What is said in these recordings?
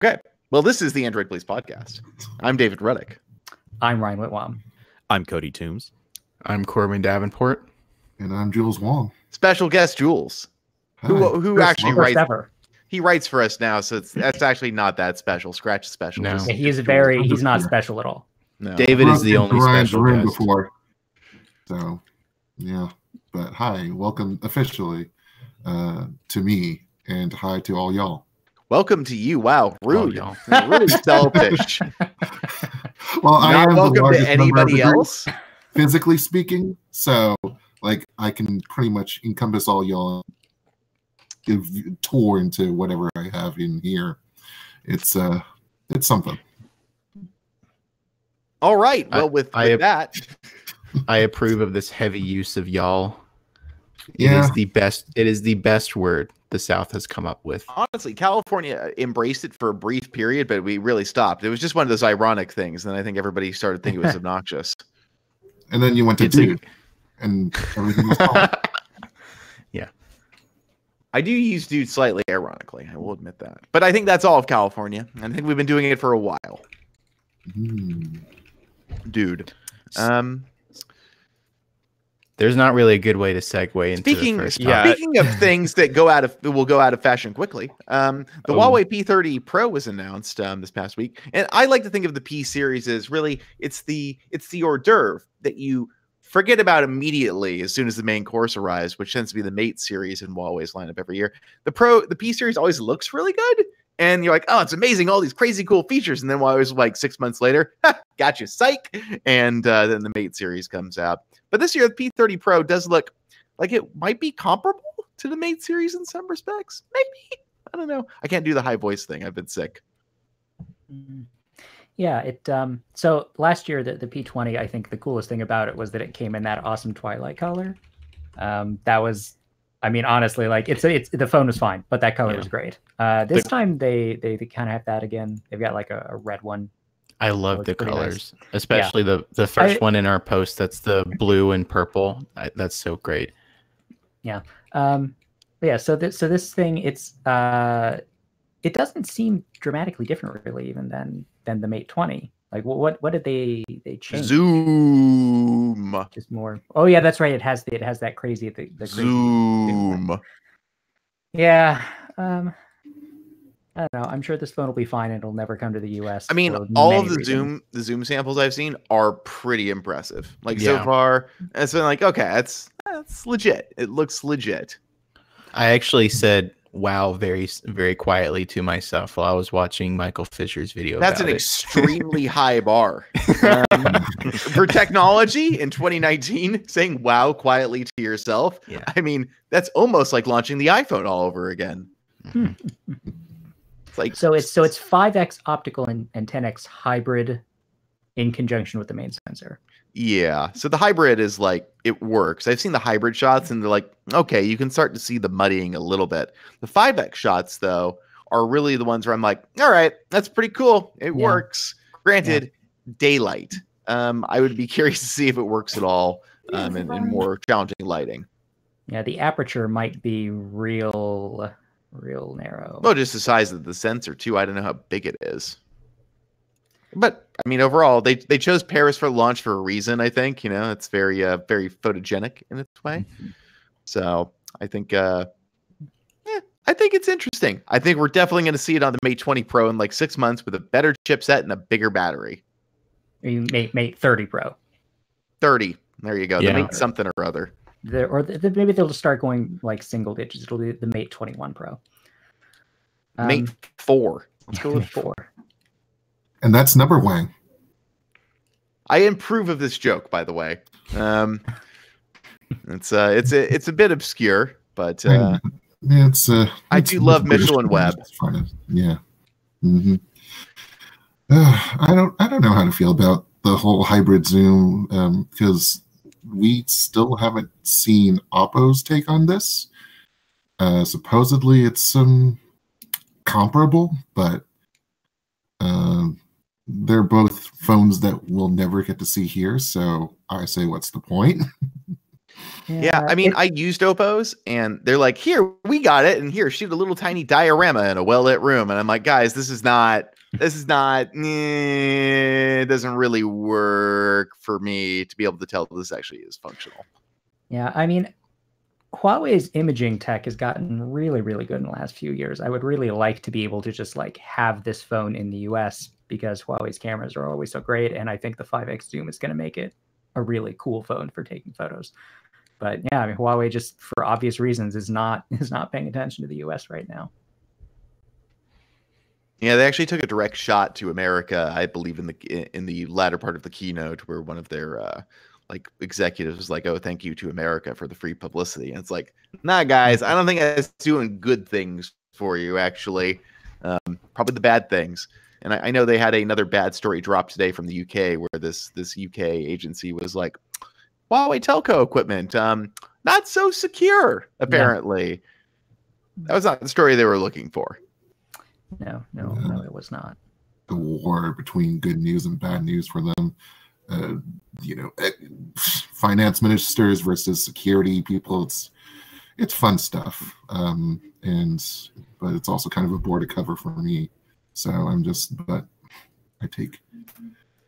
Okay. Well, this is the Android Police Podcast. I'm David Ruddick. I'm Ryan Whitwam. I'm Cody Toombs. I'm Corbin Davenport. And I'm Jules Wong. Special guest Jules, who actually writes. Ever. He writes for us now, so that's actually not that special. Scratch special. No. Yeah, he's not special at all. No. David is the only special guest. Before. So, yeah. But hi, welcome officially to me, and hi to all y'all. Welcome to you. Wow, rude. Oh, Really selfish. Well, I Not am welcome to anybody else. Physically speaking, so like I can pretty much encompass all y'all, give tour into whatever I have in here. It's something. All right. Well, with that, I approve of this heavy use of y'all. Yeah. It is the best word the South has come up with. honestly, California embraced it for a brief period, but we really stopped. It was just one of those ironic things, and I think everybody started thinking it was obnoxious. And then you went to dude, and everything was fine. Yeah. I do use dude slightly ironically. I will admit that. But I think that's all of California. And I think we've been doing it for a while. Dude. There's not really a good way to segue into Speaking, the first topic. speaking of things that will go out of fashion quickly, the Huawei P30 Pro was announced this past week, and I like to think of the P series as really it's the hors d'oeuvre that you forget about immediately as soon as the main course arrives, which tends to be the Mate series in Huawei's lineup every year. The P series always looks really good, and you're like, oh, it's amazing, all these crazy cool features, and then Huawei's like 6 months later, gotcha, psych, and then the Mate series comes out. But this year, the P30 Pro does look like it might be comparable to the Mate series in some respects. Maybe. I don't know. I can't do the high voice thing. I've been sick. Yeah, so last year the P20, I think the coolest thing about it was that it came in that awesome twilight color. That was, I mean, honestly, like it's the phone was fine, but that color was great. This time they kind of have that again. They've got like a red one. I love the colors, nice. especially the first one in our post. That's the blue and purple. That's so great. Yeah. Yeah. So this thing, it doesn't seem dramatically different, really, even than the Mate 20. Like, what did they change? Zoom. Just more. Oh yeah, that's right. It has that crazy the Zoom. Crazy. Yeah. I don't know. I'm sure this phone will be fine and it'll never come to the US. I mean, all of the Zoom samples I've seen are pretty impressive. Like so far, it's been like, okay, that's legit. It looks legit. I actually said wow very, very quietly to myself while I was watching Michael Fisher's video. That's an extremely high bar for technology in 2019. Saying wow quietly to yourself. Yeah. I mean, that's almost like launching the iPhone all over again. Like, so it's 5x optical and 10x hybrid in conjunction with the main sensor. Yeah. So the hybrid is like, it works. I've seen the hybrid shots and they're like, okay, you can start to see the muddying a little bit. The 5x shots, though, are really the ones where I'm like, all right, that's pretty cool. It works. Granted, daylight. I would be curious to see if it works at all in more challenging lighting. Yeah, the aperture might be real narrow. Well, just the size of the sensor too. I don't know how big it is, but I mean, overall, they chose Paris for launch for a reason. I think it's very very photogenic in its way. So I think I think it's interesting. I think we're definitely going to see it on the Mate 20 Pro in like 6 months with a better chipset and a bigger battery. Mate 30 Pro. 30. There you go. Yeah. The Mate something or other. Maybe they'll just start going like single digits. It'll be the Mate 21 Pro. Mate 4. Let's go with 4. And that's number one. I approve of this joke, by the way. It's a bit obscure, but I do love Mitchell and Webb. Yeah. Mm-hmm. I don't know how to feel about the whole hybrid zoom because we still haven't seen Oppo's take on this. Supposedly it's comparable, but they're both phones that we'll never get to see here. So I say, what's the point? Yeah, I mean, I used Oppo's, and they're like, "Here, we got it, and here, shoot a little tiny diorama in a well-lit room." And I'm like, "Guys, this is not. It doesn't really work for me to be able to tell this actually is functional." Yeah, I mean, Huawei's imaging tech has gotten really, really good in the last few years. I would really like to be able to just like have this phone in the US because Huawei's cameras are always so great, and I think the 5x zoom is going to make it a really cool phone for taking photos. But yeah, I mean, Huawei, just for obvious reasons, is not paying attention to the US right now. Yeah, they actually took a direct shot to America, I believe, in the latter part of the keynote, where one of their like executives was like, "Oh, thank you to America for the free publicity." And it's like, nah, guys, I don't think that's doing good things for you. Actually, probably the bad things. And I know they had another bad story drop today from the UK, where this UK agency was like, Huawei telco equipment, not so secure, apparently. Yeah. That was not the story they were looking for. No, it was not. The war between good news and bad news for them. Finance ministers versus security people. It's fun stuff. But it's also kind of a bore to cover for me. So but I take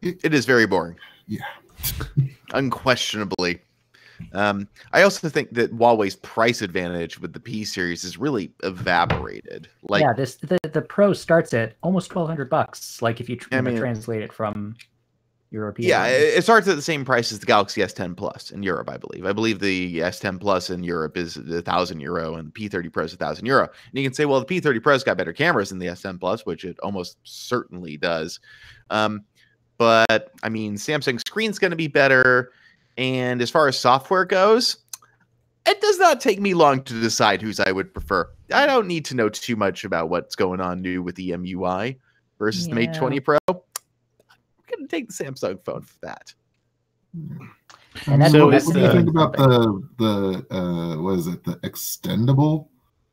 it. It is very boring. Yeah. Unquestionably. I also think that Huawei's price advantage with the P series is really evaporated. Like, yeah, the Pro starts at almost $1,200. Like if you translate it from European. Yeah, it starts at the same price as the Galaxy S10 Plus in Europe, I believe. I believe the S10 Plus in Europe is €1,000 and the P30 Pro is €1,000. And you can say, well, the P30 Pro's got better cameras than the S10 Plus, which it almost certainly does. But I mean, Samsung's screen's going to be better. And as far as software goes, it does not take me long to decide whose I would prefer. I don't need to know too much about what's going on new with the MUI versus the Mate 20 Pro. I'm going to take the Samsung phone for that. And that's what do you think about the extendable,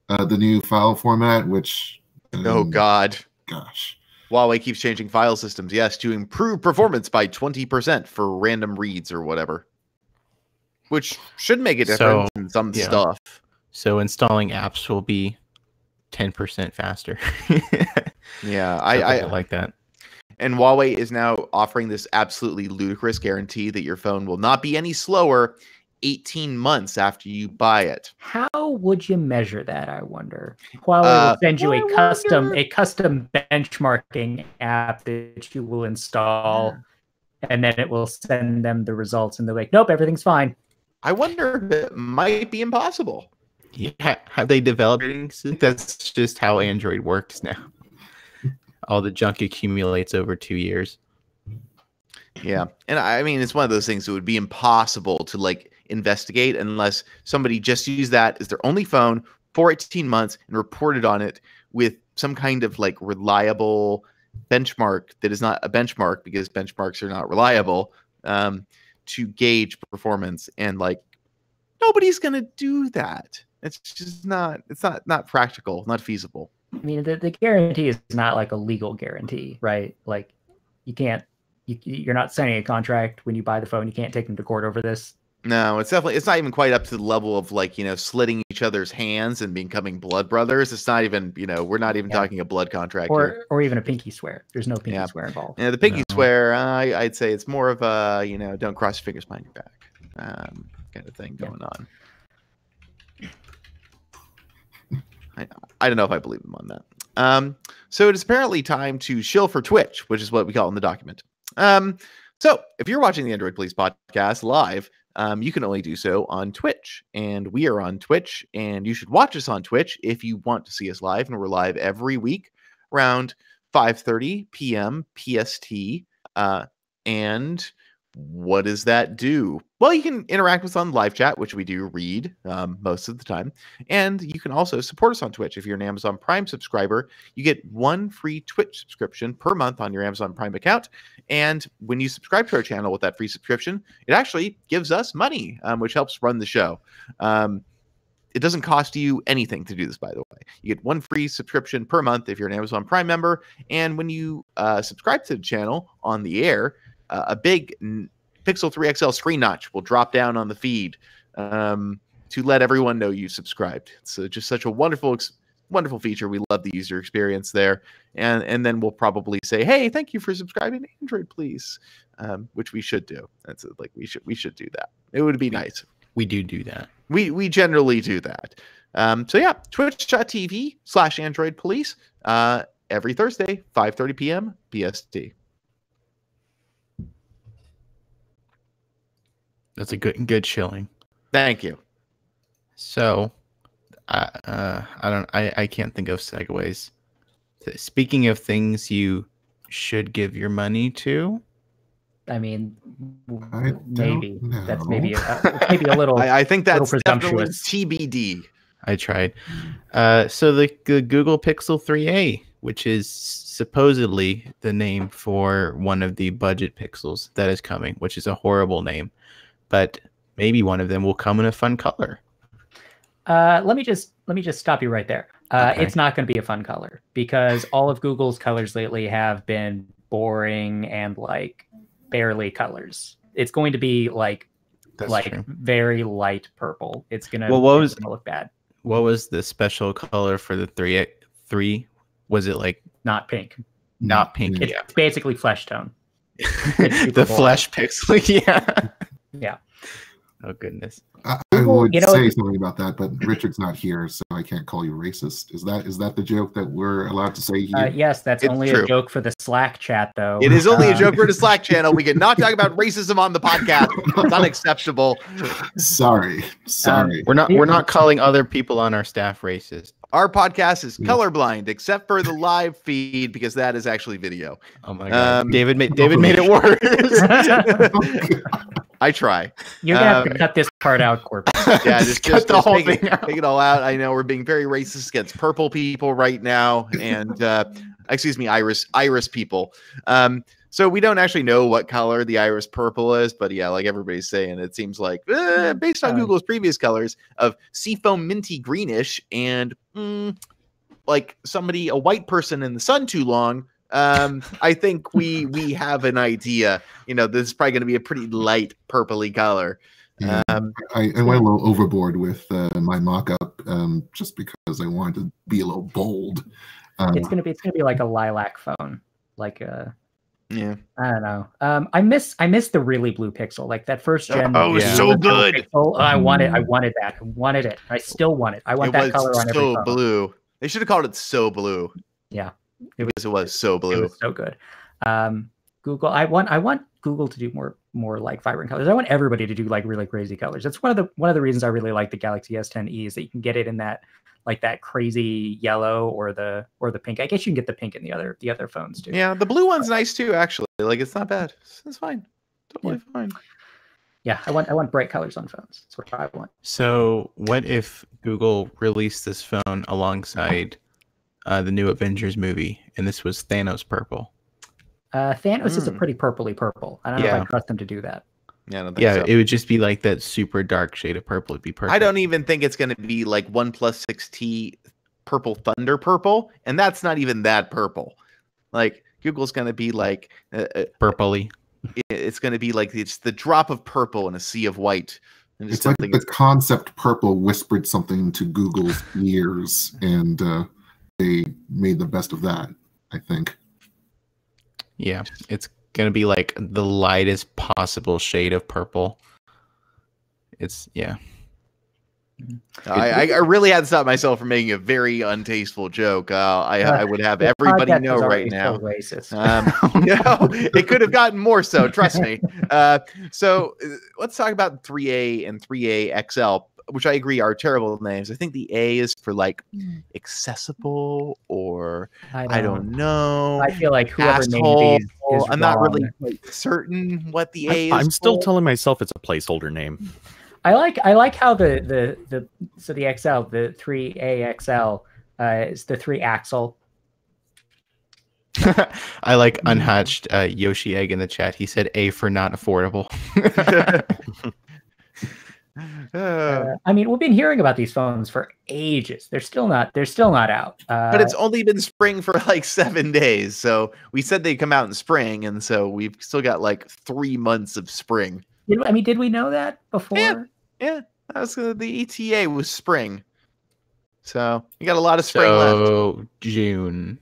the new file format, which... oh, God. Gosh. Huawei keeps changing file systems, yes, to improve performance by 20% for random reads or whatever. Which should make a difference in some stuff. So installing apps will be 10% faster. Yeah, I like that. And Huawei is now offering this absolutely ludicrous guarantee that your phone will not be any slower 18 months after you buy it. How would you measure that, I wonder? Huawei will send you a custom benchmarking app that you will install, and then it will send them the results, and they're like, nope, everything's fine. I wonder if it might be impossible. Yeah, have they developed it? That's just how Android works now. All the junk accumulates over 2 years. Yeah, and I mean, it's one of those things that would be impossible to like investigate unless somebody just used that as their only phone for 18 months and reported on it with some kind of like reliable benchmark that is not a benchmark because benchmarks are not reliable, to gauge performance. And like, nobody's going to do that. It's just not practical, not feasible. I mean, the guarantee is not like a legal guarantee, right? Like you're not signing a contract when you buy the phone. You can't take them to court over this. No, it's not even quite up to the level of like, slitting each other's hands and becoming blood brothers. It's not even, we're not even talking a blood contract or even a pinky swear. There's no pinky swear involved. Yeah, the pinky swear, I'd say it's more of a, don't cross your fingers behind your back kind of thing going on. I don't know if I believe them on that. So it is apparently time to shill for Twitch, which is what we call in the document. So if you're watching the Android Police podcast live, you can only do so on Twitch, and we are on Twitch, and you should watch us on Twitch if you want to see us live, and we're live every week around 5:30 p.m. PST. And what does that do? Well, you can interact with us on live chat, which we do read most of the time. And you can also support us on Twitch. If you're an Amazon Prime subscriber, you get one free Twitch subscription per month on your Amazon Prime account. And when you subscribe to our channel with that free subscription, it actually gives us money, which helps run the show. It doesn't cost you anything to do this, by the way. You get one free subscription per month if you're an Amazon Prime member. And when you subscribe to the channel on the air, a big Pixel 3 XL screen notch will drop down on the feed to let everyone know you subscribed. It's just such a wonderful feature. We love the user experience there, and then we'll probably say, hey, thank you for subscribing to Android, please, which we should do. That's like we should do that. It would be nice. We do that. We generally do that. So yeah, twitch.tv/Android Police every Thursday, 5:30 p.m. PST. That's a good shilling. Thank you. So, I can't think of segues. Speaking of things you should give your money to, I mean, I maybe don't know. that's maybe a little. I think that's little definitely presumptuous. TBD. I tried. So the Google Pixel 3a, which is supposedly the name for one of the budget pixels that is coming, which is a horrible name, but maybe one of them will come in a fun color. Let me just stop you right there. Okay. It's not going to be a fun color because all of Google's colors lately have been boring and like barely colors. It's going to be like True. very light purple. It's gonna look bad. What was the special color for the 3? Was it like Not pink. not pink? It's basically flesh tone. The flesh pixel. Yeah. Yeah. Oh goodness. I Google, would you know, say something about that, but Richard's not here, so I can't call you racist. Is that the joke that we're allowed to say here? Yes, that's It's only true. a joke for the Slack chat, though. It is only a joke for the Slack channel. We cannot talk about racism on the podcast. It's unacceptable. Sorry. We're not calling other people on our staff racist. Our podcast is colorblind, except for the live feed, because that is actually video. Oh my god. David made it worse. I try. You're gonna have to cut this part out, Corbin. Yeah, cut the whole thing out. Take it all out. I know we're being very racist against purple people right now, and excuse me, iris people. So we don't actually know what color the iris purple is, but yeah, like everybody's saying, it seems like based on Google's previous colors of seafoam minty greenish and like a white person in the sun too long. I think we have an idea. This is probably going to be a pretty light purpley color. Yeah, I went a little overboard with my mock-up just because I wanted to be a little bold. It's gonna be like a lilac phone, like a. Yeah, I don't know. I miss the really blue Pixel, like that first gen. Oh, it's so good. Pixel. I wanted that. I wanted it. I still want it. I want that color on every phone. So blue. They should have called it So Blue. Yeah. It was so blue. It was so good. Google. I want Google to do more like vibrant colors. I want everybody to do like really crazy colors. That's one of the reasons I really like the Galaxy S10e is that you can get it in that crazy yellow or the pink. I guess you can get the pink in the other phones too. Yeah, the blue one's nice too. Actually, like it's not bad. It's fine. Totally fine. Yeah, I want bright colors on phones. That's what I want. So, what if Google released this phone alongside the new Avengers movie, and this was Thanos purple? Thanos is a pretty purpley purple. I don't know if I trust them to do that. Yeah, I don't think so. It would just be like that super dark shade of purple. It'd be perfect. I don't even think it's going to be like 1+ 6T purple thunder purple, and that's not even that purple. Like Google's going to be like purpley. It's going to be like it's the drop of purple in a sea of white. And it's like the concept purple whispered something to Google's ears, and they made the best of that, I think. Yeah, it's going to be like the lightest possible shade of purple. I really had to stop myself from making a very untasteful joke. I would have everybody know right now. Racist. No, it could have gotten more so. Trust me. So let's talk about 3A and 3A XL, which I agree are terrible names. I think the A is for like accessible, or I don't know. I feel like whoever asshole. named these is I'm not really certain what the A is. I'm still telling myself it's a placeholder name. I like how the XL, the 3A XL, is the 3 axle. I like unhatched Yoshi Egg in the chat. He said A for not affordable. I mean, we've been hearing about these phones for ages. They're still not out. But it's only been spring for like 7 days. So we said they'd come out in spring, and so we've still got like 3 months of spring. Did we know that before? Yeah. The ETA was spring. So you got a lot of spring left. So June.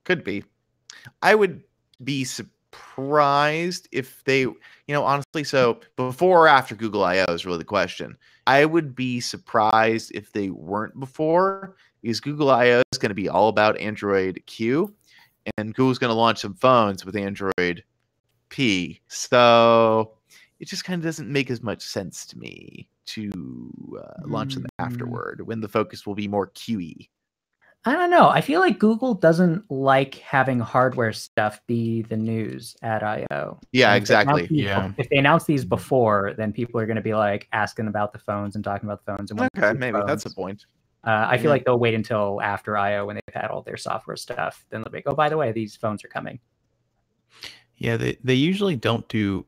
Could be. I would be surprised if they, honestly, so before or after Google I/O is really the question. I would be surprised if they weren't before, because Google I/O is going to be all about Android Q, and Google's going to launch some phones with Android P. So it just kind of doesn't make as much sense to me to launch them afterward when the focus will be more QE. I don't know. I feel like Google doesn't like having hardware stuff be the news at I/O. Yeah, And exactly. If they announce these before, then people are going to be like asking about the phones and talking about the phones. And okay, maybe that's a point. I feel like they'll wait until after I/O when they've had all their software stuff. Then they'll be like, oh, by the way, these phones are coming. Yeah, they usually don't do,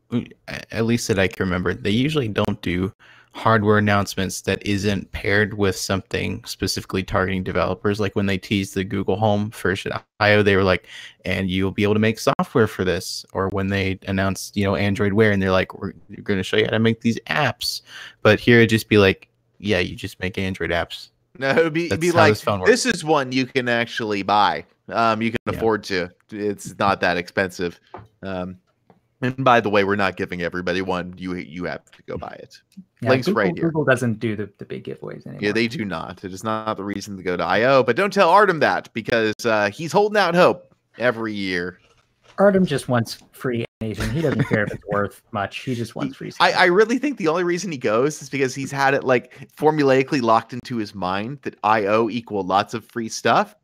at least that I can remember, they usually don't do hardware announcements that isn't paired with something specifically targeting developers. Like when they teased the Google Home first at I/O, they were like, and you'll be able to make software for this. Or when they announced, Android Wear, and they're like, we're going to show you how to make these apps. But here it'd just be like, yeah, you just make Android apps. No, it'd be like, this is one you can actually buy. You can afford to. It's not that expensive. And by the way, we're not giving everybody one. You have to go buy it. Yeah, Links Google, right here. Google doesn't do the big giveaways anymore. Yeah, they do not. It is not the reason to go to I/O. But don't tell Artem that, because he's holding out hope every year. Artem just wants free animation. He doesn't care if it's worth much. He just wants free stuff. I really think the only reason he goes is because he's had it like formulaically locked into his mind that I/O equal lots of free stuff.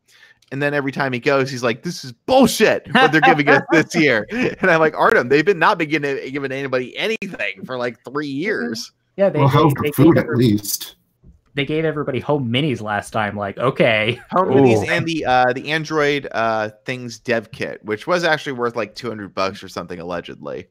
And then every time he goes, he's like, this is bullshit what they're giving us this year. And I'm like, Artem, they've been not been giving anybody anything for like 3 years. Yeah, Well, how's the food at least? They gave everybody home minis last time. Like, okay. Home minis and the Android things dev kit, which was actually worth like $200 or something, allegedly.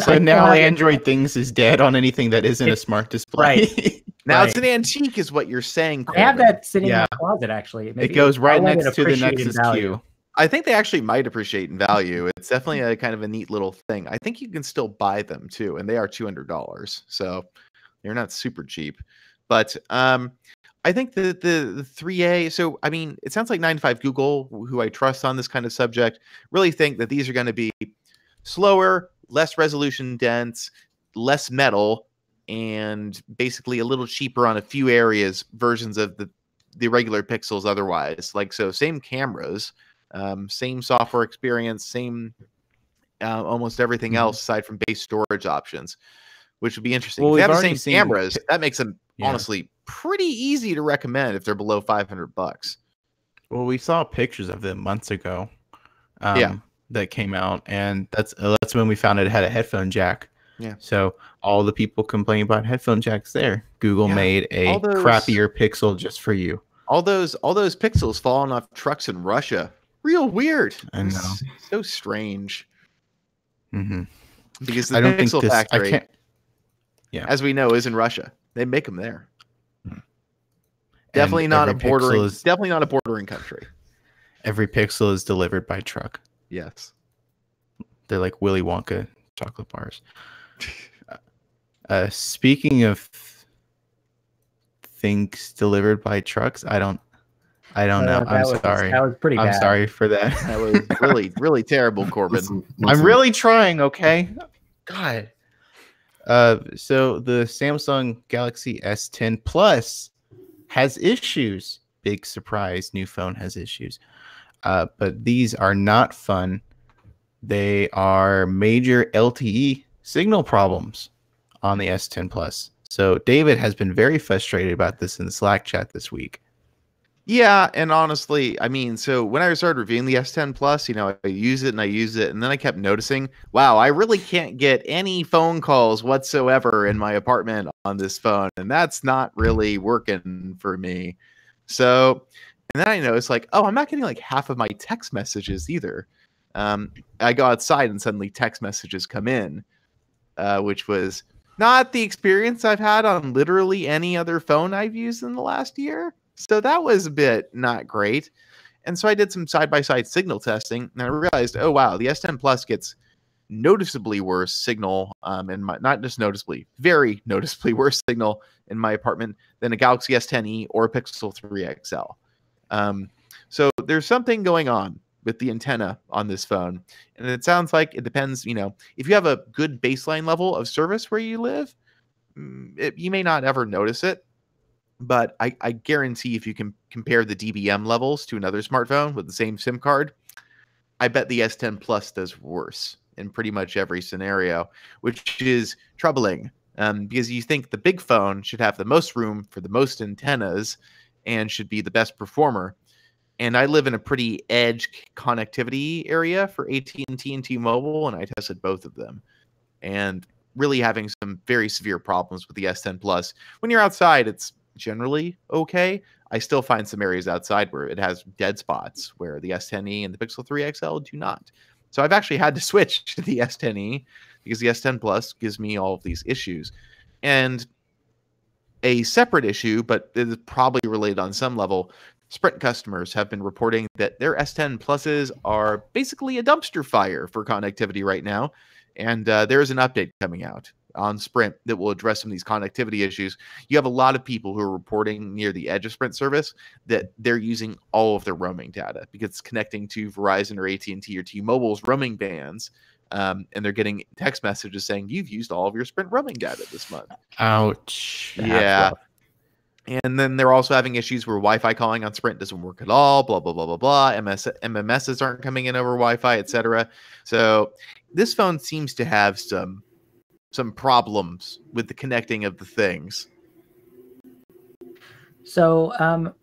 So now Android things is dead on anything that isn't a smart display. Right. Now it's an antique, is what you're saying. I have that sitting in my closet, actually. Maybe it goes right next to the Nexus Q. I think they actually might appreciate in value. It's definitely a kind of a neat little thing. I think you can still buy them too, and they are $200, so they're not super cheap. But I think the 3A. So I mean, it sounds like 9to5 Google, who I trust on this kind of subject, really think that these are going to be slower, less resolution dense, less metal, and basically a little cheaper on a few areas, versions of the regular Pixels otherwise. Like, so same cameras, same software experience, same almost everything else aside from base storage options, which would be interesting. Well, if they have the same cameras, that makes them honestly pretty easy to recommend if they're below $500. Well, we saw pictures of them months ago. That came out, and that's when we found it had a headphone jack. Yeah. So all the people complaining about headphone jacks there, Google made a crappier Pixel just for you. All those Pixels falling off trucks in Russia. Real weird. I know. So strange. Mm-hmm. Because the Pixel factory, as we know, is in Russia. They make them there. Definitely not a bordering country. Every Pixel is delivered by truck. Yes. They're like Willy Wonka chocolate bars. Speaking of things delivered by trucks, I don't know. I'm sorry. That was pretty bad. I'm sorry for that. That was really, really terrible, Corbin. Listen. I'm really trying, okay? God. So the Samsung Galaxy S10 Plus has issues. Big surprise. New phone has issues. But these are not fun. They are major LTE signal problems on the S10 Plus. So David has been very frustrated about this in the Slack chat this week. Yeah, and honestly, I mean, so when I started reviewing the S10 Plus, I use it, and then I kept noticing, wow, I really can't get any phone calls whatsoever in my apartment on this phone, and that's not really working for me. So, and then I noticed, like, oh, I'm not getting like half of my text messages either. I go outside and suddenly text messages come in, which was not the experience I've had on literally any other phone I've used in the last year. So that was a bit not great. And so I did some side-by-side signal testing, and I realized, oh, wow, the S10 Plus gets noticeably worse signal in my, not just noticeably, very noticeably worse signal in my apartment than a Galaxy S10e or a Pixel 3 XL. So there's something going on with the antenna on this phone, and it sounds like it depends. If you have a good baseline level of service where you live, you may not ever notice it. But I guarantee if you can compare the DBM levels to another smartphone with the same SIM card, I bet the S10 Plus does worse in pretty much every scenario, which is troubling because you think the big phone should have the most room for the most antennas and should be the best performer. And I live in a pretty edge connectivity area for AT&T and T-Mobile, and I tested both of them. And really having some very severe problems with the S10 Plus. When you're outside, it's generally okay. I still find some areas outside where it has dead spots where the S10e and the Pixel 3 XL do not. So I've actually had to switch to the S10e because the S10 Plus gives me all of these issues. And a separate issue, but it is probably related on some level, Sprint customers have been reporting that their S10 Pluses are basically a dumpster fire for connectivity right now. And there is an update coming out on Sprint that will address some of these connectivity issues. You have a lot of people who are reporting near the edge of Sprint service that they're using all of their roaming data because it's connecting to Verizon or AT&T or T-Mobile's roaming bands. And they're getting text messages saying, you've used all of your Sprint roaming data this month. Ouch. Yeah. And then they're also having issues where Wi-Fi calling on Sprint doesn't work at all, blah, blah, blah, blah, blah. MMSs aren't coming in over Wi-Fi, etc. So this phone seems to have some problems with the connecting of the things. So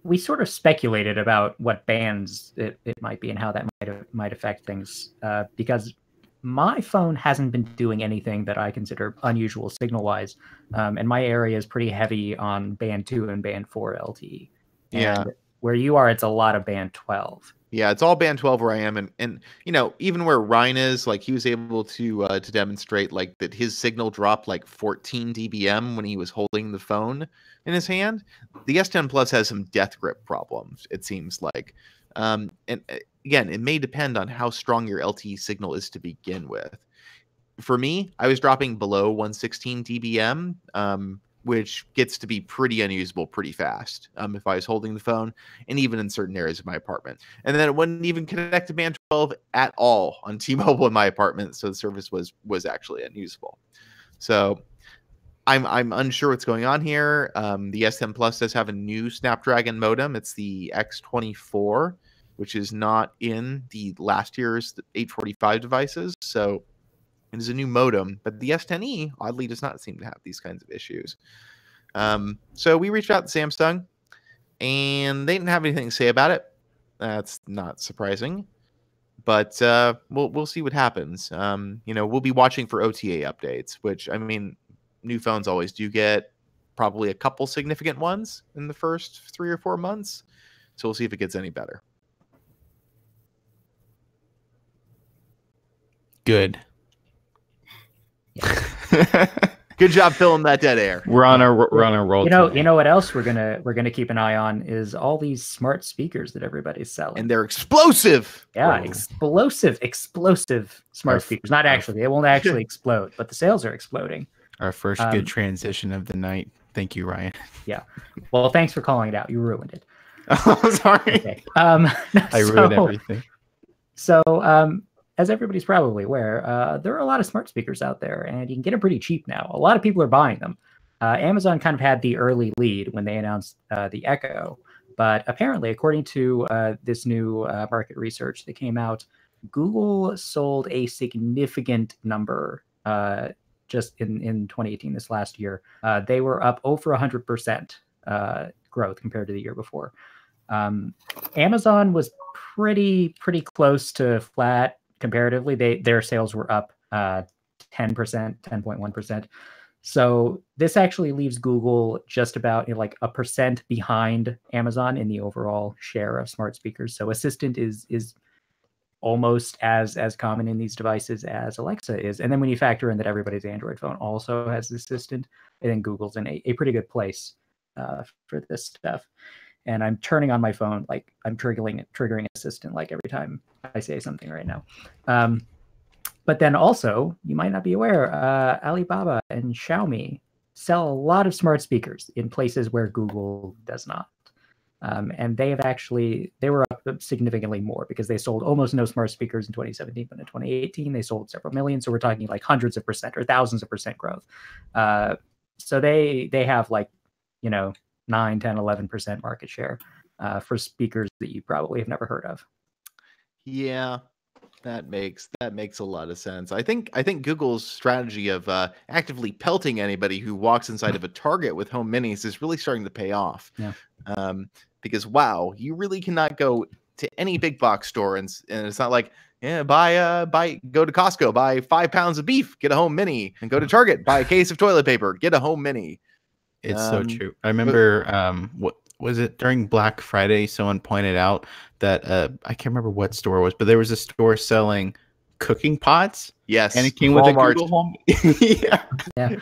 we sort of speculated about what bands it might be and how that might affect things because my phone hasn't been doing anything that I consider unusual signal-wise, and my area is pretty heavy on band 2 and band 4 LTE. Yeah. And where you are, it's a lot of band 12. Yeah, it's all band 12 where I am, and even where Ryan is, like he was able to demonstrate like that his signal dropped like 14 dBm when he was holding the phone in his hand. The S10 Plus has some death grip problems, it seems like. And again, it may depend on how strong your LTE signal is to begin with. For me, I was dropping below 116 dBm, which gets to be pretty unusable pretty fast if I was holding the phone, and even in certain areas of my apartment. And then it wouldn't even connect to band 12 at all on T-Mobile in my apartment, so the service was actually unusable. So I'm unsure what's going on here. The S10 Plus does have a new Snapdragon modem. It's the X24, which is not in the last year's 845 devices. So it is a new modem, but the S10e oddly does not seem to have these kinds of issues. So we reached out to Samsung, and they didn't have anything to say about it. That's not surprising, but we'll see what happens. We'll be watching for OTA updates, which I mean, new phones always do get probably a couple significant ones in the first 3 or 4 months. So we'll see if it gets any better. Good. Good job filling that dead air. We're on a roll. You know what else we're gonna keep an eye on is all these smart speakers that everybody's selling, and they're explosive. Yeah, explosive smart speakers. Not actually, they won't actually explode, but the sales are exploding. Our first good transition of the night. Thank you, Ryan. Yeah. Well, thanks for calling it out. You ruined it. Oh, sorry. Okay. I ruined everything. So, as everybody's probably aware, there are a lot of smart speakers out there, and you can get them pretty cheap now. A lot of people are buying them. Amazon kind of had the early lead when they announced the Echo, but apparently, according to this new market research that came out, Google sold a significant number just in 2018, this last year. They were up over 100% growth compared to the year before. Amazon was pretty close to flat comparatively. Their sales were up 10%, 10.1%. So this actually leaves Google just about like 1% behind Amazon in the overall share of smart speakers. So Assistant is almost as common in these devices as Alexa is. And then when you factor in that everybody's Android phone also has Assistant, I think Google's in a pretty good place for this stuff. And I'm turning on my phone, like I'm triggering Assistant like every time I say something right now. But then also, you might not be aware, Alibaba and Xiaomi sell a lot of smart speakers in places where Google does not. And they were up significantly more because they sold almost no smart speakers in 2017, but in 2018 they sold several million. So we're talking like hundreds of percent or thousands of percent growth. So they have like, 9, 10, 11% market share for speakers that you probably have never heard of. Yeah, that makes a lot of sense. I think Google's strategy of actively pelting anybody who walks inside of a Target with home minis is really starting to pay off. Yeah. Because wow, you really cannot go to any big box store and it's not like, yeah, go to Costco, buy 5 pounds of beef, get a home mini, and go to Target, buy a case of toilet paper, get a home mini. It's so true. I remember what was it during Black Friday? Someone pointed out that I can't remember what store it was, but there was a store selling cooking pots. Yes, and it came Walmart. with a Google Home. Yeah.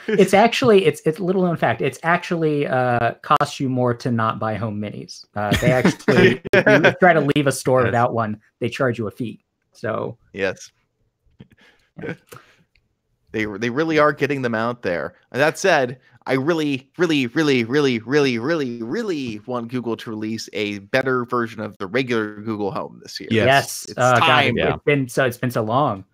It's actually it's a little known fact. It's actually costs you more to not buy home minis. They actually if you try to leave a store without one, they charge you a fee. So yes. Yeah. They really are getting them out there. And that said, I really want Google to release a better version of the regular Google Home this year. Yes. It's time. God, it's been so long.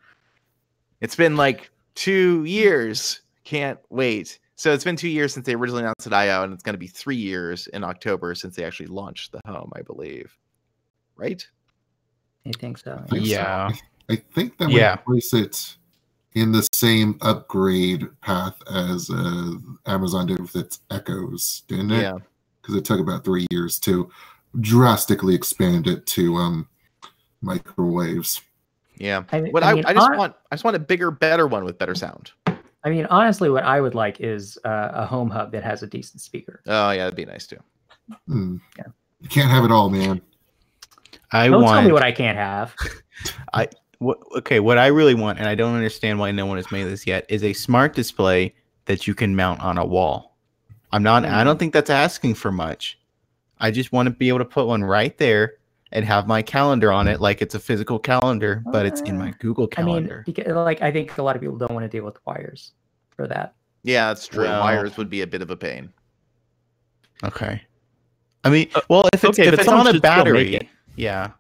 It's been like 2 years. Can't wait. So it's been 2 years since they originally announced at I/O, and it's going to be 3 years in October since they actually launched the Home, I believe. Right? I think so. Yeah. I think that would place it in the same upgrade path as Amazon did with its Echoes, didn't it? Yeah. Because it took about 3 years to drastically expand it to microwaves. Yeah. I just want a bigger, better one with better sound. I mean, honestly, what I would like is a home hub that has a decent speaker. Oh yeah, that'd be nice too. Yeah. You can't have it all, man. Don't tell me what I can't have. What I really want, and I don't understand why no one has made this yet, is a smart display that you can mount on a wall. I don't think that's asking for much. I just want to be able to put one right there and have my calendar on it like it's a physical calendar, but it's in my Google Calendar. I mean, I think a lot of people don't want to deal with wires for that. Yeah, that's true. Wires would be a bit of a pain. Okay. I mean, well, if it's on a battery, yeah.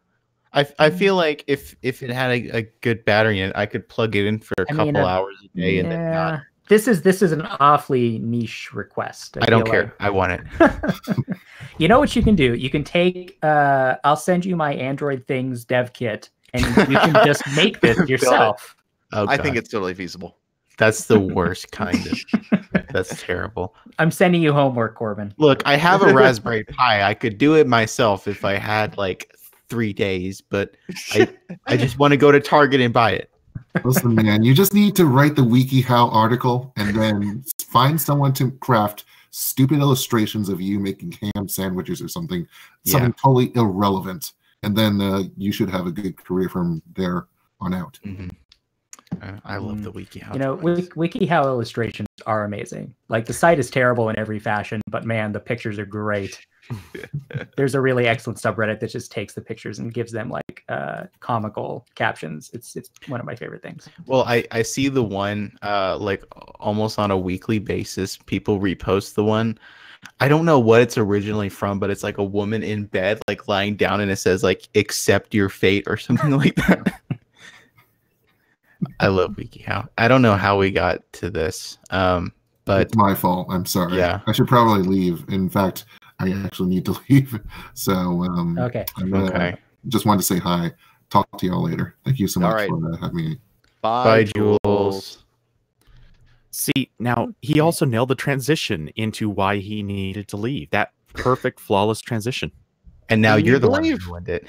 I feel like if it had a good battery in it, I could plug it in for a couple hours a day and then not. This is an awfully niche request. I don't care. I want it. You know what you can do? You can take I'll send you my Android Things dev kit and you can just make this yourself. I think it's totally feasible. That's the worst kind of. That's terrible. I'm sending you homework, Corbin. Look, I have a Raspberry Pi. I could do it myself if I had like 3 days, but I just want to go to Target and buy it. Listen, man, you just need to write the WikiHow article and then find someone to craft stupid illustrations of you making ham sandwiches or something totally irrelevant, and then you should have a good career from there on out. Mm-hmm. I love the WikiHow. WikiHow illustrations are amazing. Like the site is terrible in every fashion, but man, the pictures are great. There's a really excellent subreddit that just takes the pictures and gives them like comical captions. It's one of my favorite things. Well, I see the one like almost on a weekly basis. People repost the one. I don't know what it's originally from, but it's like a woman in bed, like lying down, and it says like "accept your fate" or something like that. I love WikiHow. I don't know how we got to this, but it's my fault. I'm sorry. Yeah, I should probably leave. In fact, I actually need to leave. So okay. Just wanted to say hi. Talk to y'all later. Thank you so much for having me. Bye, Jules. See, now he also nailed the transition into why he needed to leave. That perfect, flawless transition. And now you're the one who ruined it.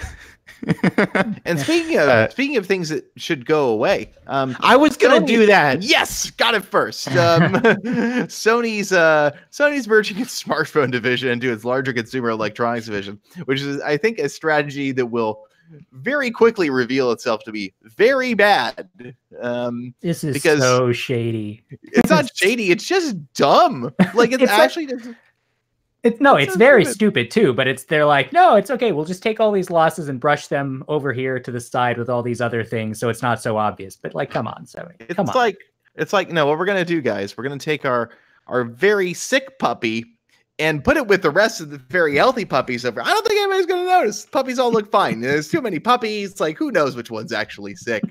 And speaking of things that should go away, I was gonna do that. Yes, got it first. Sony's merging its smartphone division into its larger consumer electronics division, which is, I think, a strategy that will very quickly reveal itself to be very bad. This is so shady. It's not shady. It's just dumb. Like it's actually. It's very stupid too, but they're like, no, it's okay. We'll just take all these losses and brush them over here to the side with all these other things, so it's not so obvious. But like, come on, Sony. Come on. It's like, no, what we're gonna do, guys, we're gonna take our very sick puppy and put it with the rest of the very healthy puppies over. I don't think anybody's gonna notice. Puppies all look fine. There's too many puppies. Like, who knows which one's actually sick?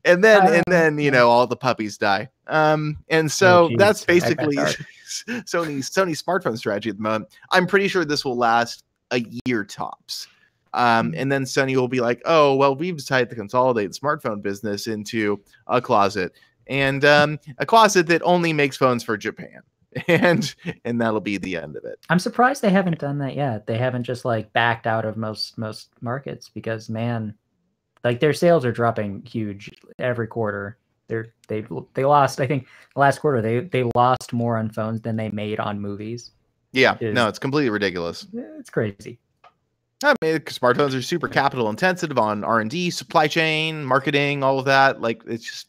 And then you know, all the puppies die. And so that's basically Sony's smartphone strategy at the moment. I'm pretty sure this will last a year tops. And then Sony will be like, oh, well, we've decided to consolidate the smartphone business into a closet, and a closet that only makes phones for Japan. And that'll be the end of it. I'm surprised they haven't done that yet. They haven't just like backed out of most markets, because man, like their sales are dropping huge every quarter. They lost, I think last quarter they lost more on phones than they made on movies. Yeah, no, it's completely ridiculous. It's crazy. I mean, smartphones are super capital intensive on R&D, supply chain, marketing, all of that. Like, it's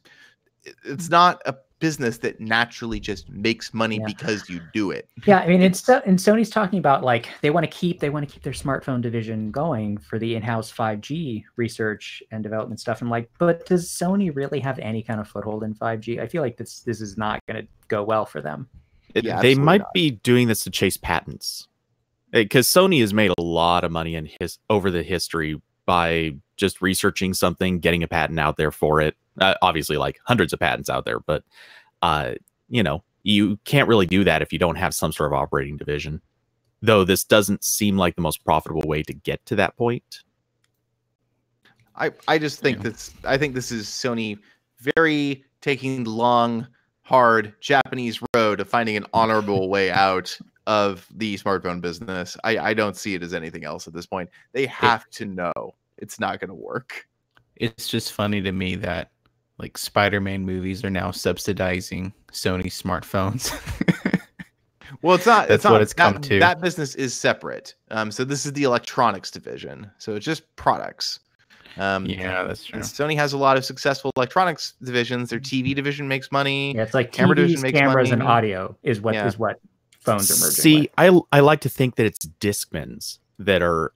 not a business that naturally just makes money because you do it. Yeah, I mean, and Sony's talking about like they want to keep their smartphone division going for the in-house 5G research and development stuff. I'm like, but does Sony really have any kind of foothold in 5G? I feel like this is not going to go well for them. They might be doing this to chase patents, because Sony has made a lot of money over the history by just researching something, getting a patent out there for it. Obviously, like hundreds of patents out there, but you know, you can't really do that if you don't have some sort of operating division. Though this doesn't seem like the most profitable way to get to that point. I just think I think this is Sony very taking the long, hard Japanese road of finding an honorable way out of the smartphone business. I don't see it as anything else at this point. They have to know it's not going to work. It's just funny to me that like Spider-Man movies are now subsidizing Sony smartphones. Well, it's not. That's what it's come to. That business is separate. So this is the electronics division. So it's just products. Yeah, that's true. Sony has a lot of successful electronics divisions. Their TV division makes money. Yeah, it's like camera TVs, division makes cameras, money. and audio is what phones are merging See, with. I like to think that it's Discmans that are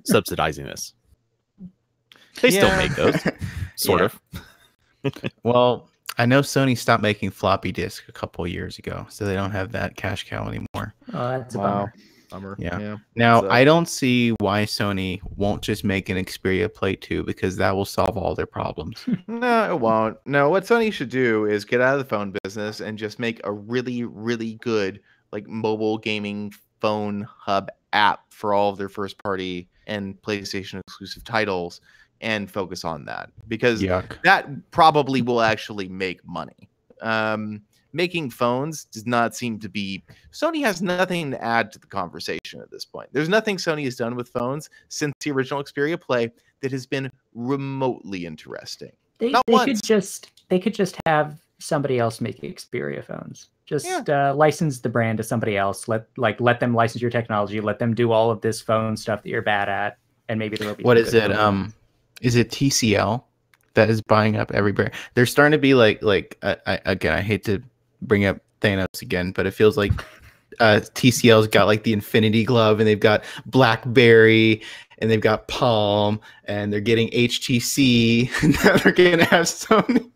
subsidizing this. They still make those, sort of. Well, I know Sony stopped making floppy disk a couple of years ago, so they don't have that cash cow anymore. Oh, that's a bummer. Yeah. Now, I don't see why Sony won't just make an Xperia Plate 2, because that will solve all their problems. No, it won't. No, what Sony should do is get out of the phone business and just make a really, really good like mobile gaming phone hub app for all of their first party and PlayStation exclusive titles, and focus on that, because that probably will actually make money. Making phones does not seem to be... Sony has nothing to add to the conversation at this point. There's nothing Sony has done with phones since the original Xperia Play that has been remotely interesting. They could just have somebody else make Xperia phones. Just license the brand to somebody else. Let them license your technology. Let them do all of this phone stuff that you're bad at, and maybe there will be... What is it? Is it TCL that is buying up every brand? They're starting to be like again, I hate to bring up Thanos again, but it feels like TCL's got like the Infinity Glove, and they've got BlackBerry, and they've got Palm, and they're getting HTC, and now they're gonna have Sony.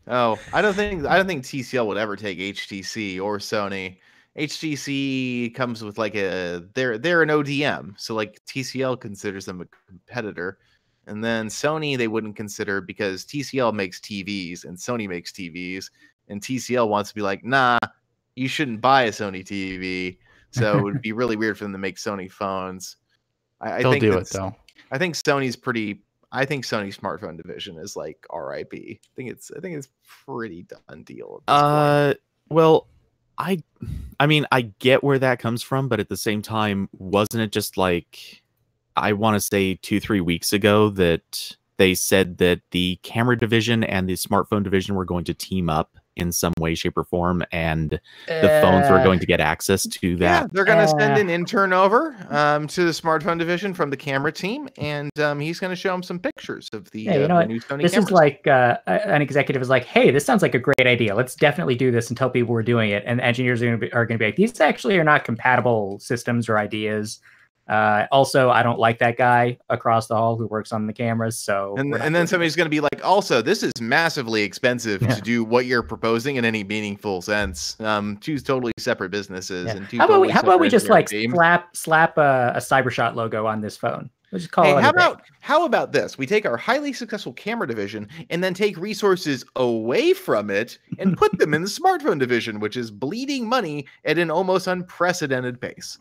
Oh, I don't think TCL would ever take HTC or Sony. HTC comes with like they're an ODM, so like TCL considers them a competitor, and then Sony they wouldn't consider, because TCL makes TVs and Sony makes TVs, and TCL wants to be like, nah, you shouldn't buy a Sony TV. So it would be really weird for them to make Sony phones. They'll do it though. I think Sony's smartphone division is like RIP. I think it's pretty done deal at this point. Well, I mean, I get where that comes from, but at the same time, wasn't it just like, I want to say 2-3 weeks ago that they said that the camera division and the smartphone division were going to team up in some way, shape, or form, and the phones were going to get access to that. Yeah, they're going to send an intern over to the smartphone division from the camera team, and he's going to show them some pictures of the, you know the new Sony this cameras. is like an executive is like, hey, this sounds like a great idea. Let's definitely do this and tell people we're doing it. And engineers are going to be like, these actually are not compatible systems or ideas. Also, I don't like that guy across the hall who works on the cameras. So, and then somebody's going to be like, also, this is massively expensive to do what you're proposing in any meaningful sense. Two totally separate businesses. And two how about we just like teams. slap a Cybershot logo on this phone? We'll just call it. How about this? We take our highly successful camera division and then take resources away from it and put them in the smartphone division, which is bleeding money at an almost unprecedented pace.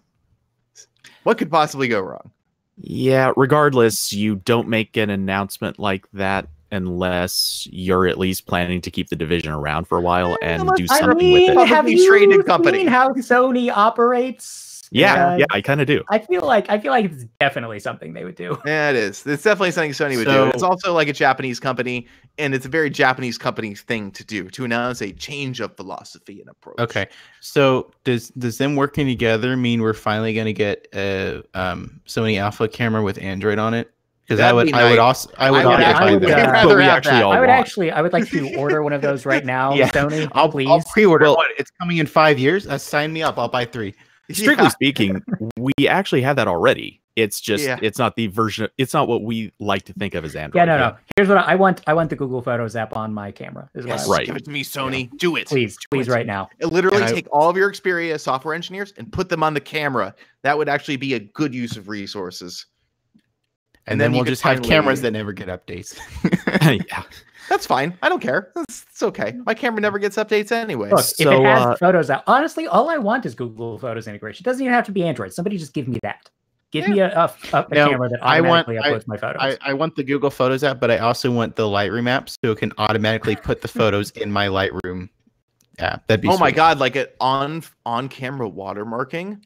What could possibly go wrong? Yeah, regardless, you don't make an announcement like that unless you're at least planning to keep the division around for a while and do something with it. Have you traded company. Seen how Sony operates? Yeah, I kind of do. I feel like it's definitely something they would do. Yeah, it is. It's definitely something Sony would do. It's also like a Japanese company, and it's a very Japanese company thing to do, to announce a change of philosophy and approach. Okay, so does them working together mean we're finally going to get a Sony Alpha camera with Android on it? Because I would like to order one of those right now. Yeah. Sony, I'll pre-order one. It's coming in 5 years. Sign me up. I'll buy 3. Strictly speaking, we actually have that already. It's just it's not the version. It's not what we like to think of as Android. Yeah, no. Here's what I want. I want the Google Photos app on my camera. Right. Give it to me, Sony. Do it, please, right now. Literally take all of your Xperia software engineers and put them on the camera. That would actually be a good use of resources. And then we'll just have cameras that never get updates. Yeah. That's fine. I don't care. It's okay. My camera never gets updates anyway. Look, if it has Photos out, honestly, all I want is Google Photos integration. It doesn't even have to be Android. Somebody just give me that. Give me a camera that automatically uploads my photos. I want the Google Photos app, but I also want the Lightroom app so it can automatically put the photos in my Lightroom app. That'd be my God, like it on-camera watermarking.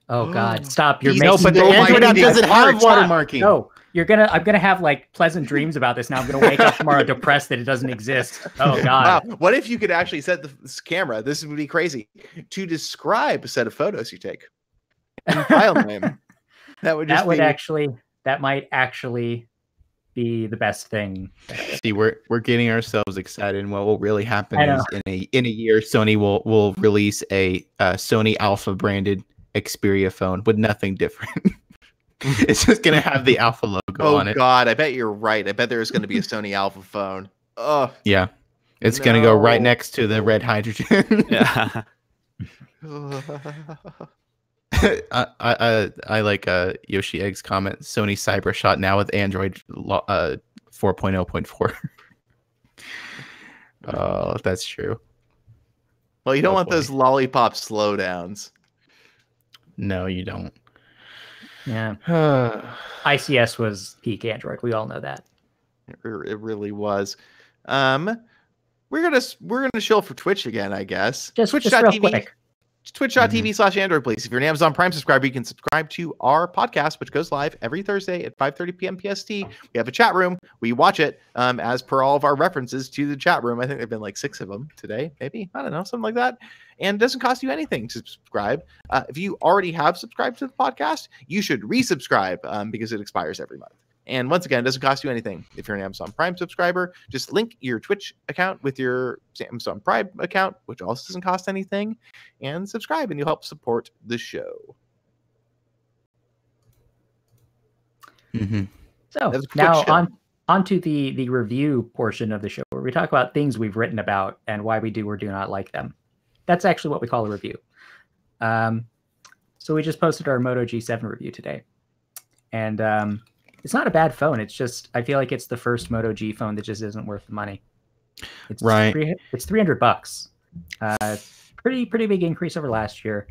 Oh God, stop. You're making but the Android app doesn't have watermarking. No. I'm gonna have like pleasant dreams about this now. I'm gonna wake up tomorrow depressed that it doesn't exist. Oh God. Wow. What if you could actually set the camera? This would be crazy to describe a set of photos you take. File name. That might actually be the best thing. See, we're getting ourselves excited, and what will really happen is in a year, Sony will release a Sony Alpha branded Xperia phone with nothing different. It's just gonna have the Alpha logo on it. Oh God, I bet you're right. I bet there's gonna be a Sony Alpha phone. Oh yeah, it's gonna go right next to the red hydrogen. Yeah. I like Yoshi Egg's comment. Sony Cybershot now with Android 4.0.4. Oh, that's true. Well, you don't want those lollipop slowdowns. No, you don't. Yeah. ICS was peak Android. We all know that. It really was. We're gonna chill for Twitch again, I guess. Just real quick. Twitch.tv/Android, please. If you're an Amazon Prime subscriber, you can subscribe to our podcast, which goes live every Thursday at 5:30 p.m. PST. We have a chat room. We watch it as per all of our references to the chat room. I think there have been like 6 of them today, maybe. I don't know, something like that. And it doesn't cost you anything to subscribe. If you already have subscribed to the podcast, you should resubscribe because it expires every month. And once again, it doesn't cost you anything. If you're an Amazon Prime subscriber, just link your Twitch account with your Amazon Prime account, which also doesn't cost anything, and subscribe, and you'll help support the show. Mm-hmm. So now onto the review portion of the show, where we talk about things we've written about and why we do or do not like them. That's actually what we call a review. So we just posted our Moto G7 review today, and it's not a bad phone. It's just, I feel like it's the first Moto G phone that just isn't worth the money. It's right. It's $300. Pretty big increase over last year.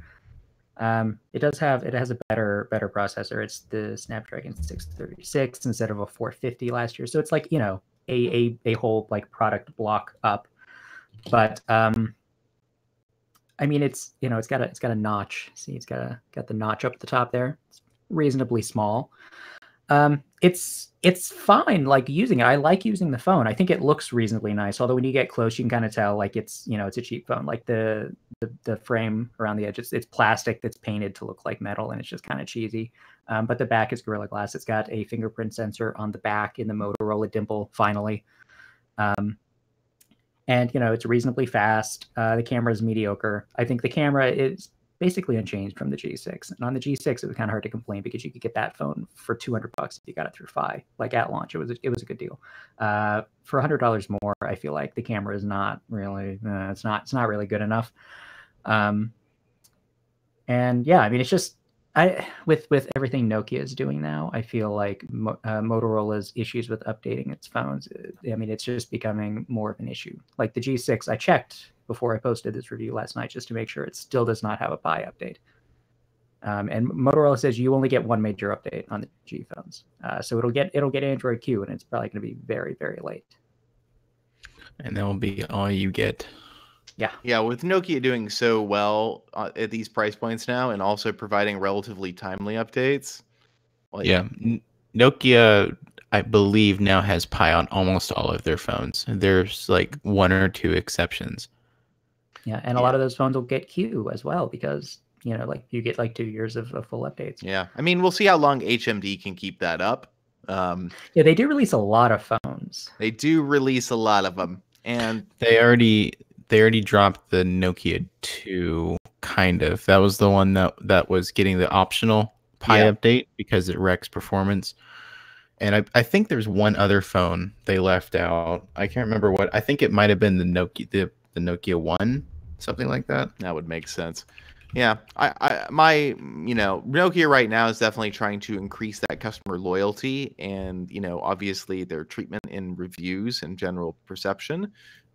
It has a better processor. It's the Snapdragon 636 instead of a 450 last year. So it's like, a whole like product block up. But I mean, it's got a notch. See, it's got the notch up at the top there. It's reasonably small. It's fine, like, using it. I like using the phone. I think it looks reasonably nice. Although when you get close, you can kind of tell, like, it's, you know, it's a cheap phone. Like the frame around the edge, it's plastic that's painted to look like metal, and it's just kind of cheesy. But the back is Gorilla Glass. It's got a fingerprint sensor on the back in the Motorola dimple, finally. And, you know, it's reasonably fast. The camera is mediocre. I think the camera is basically unchanged from the G6. And on the G6, it was kind of hard to complain because you could get that phone for $200 if you got it through Fi. Like at launch, it was a good deal. For $100 more, I feel like the camera is not really, it's not really good enough. And yeah, I mean, it's just, with everything Nokia is doing now, I feel like Motorola's issues with updating its phones, I mean, it's just becoming more of an issue. Like the G6, I checked before I posted this review last night just to make sure it still does not have a Pi update. And Motorola says you only get one major update on the G phones. So it'll get Android Q, and it's probably going to be very, very late. And that will be all you get. Yeah, with Nokia doing so well at these price points now, and also providing relatively timely updates. Like, yeah, Nokia, I believe, now has Pi on almost all of their phones. There's like one or two exceptions. Yeah, and a lot of those phones will get Q as well because, you know, like you get like 2 years of full updates. Yeah, I mean, we'll see how long HMD can keep that up. Yeah, they do release a lot of phones. They do release a lot of them, and they already dropped the Nokia 2, kind of. That was the one that was getting the optional Pi update because it wrecks performance. And I think there's one other phone they left out. I can't remember what. I think it might have been the Nokia 1, something like that. That would make sense. Yeah, Nokia right now is definitely trying to increase that customer loyalty, and obviously their treatment in reviews and general perception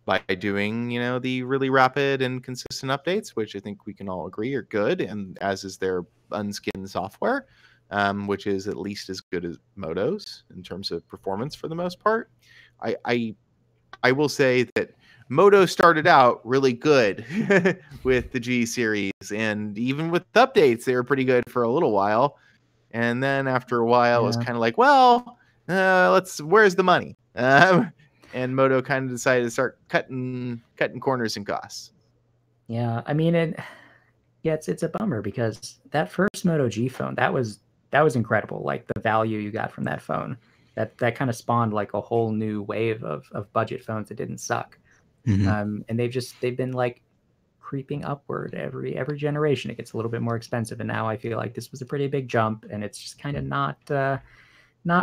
by doing the really rapid and consistent updates, which I think we can all agree are good, and as is their unskinned software, which is at least as good as Moto's in terms of performance for the most part. I will say that Moto started out really good with the G series, and even with updates, they were pretty good for a little while. And then after a while, it was kind of like, well, where's the money? And Moto kind of decided to start cutting corners and costs. Yeah, I mean, it's a bummer because that first Moto G phone, that was incredible. Like the value you got from that phone, that kind of spawned like a whole new wave of budget phones that didn't suck. Mm-hmm. And they've been like creeping upward every generation. It gets a little bit more expensive, and now I feel like this was a pretty big jump, and it's just kind of not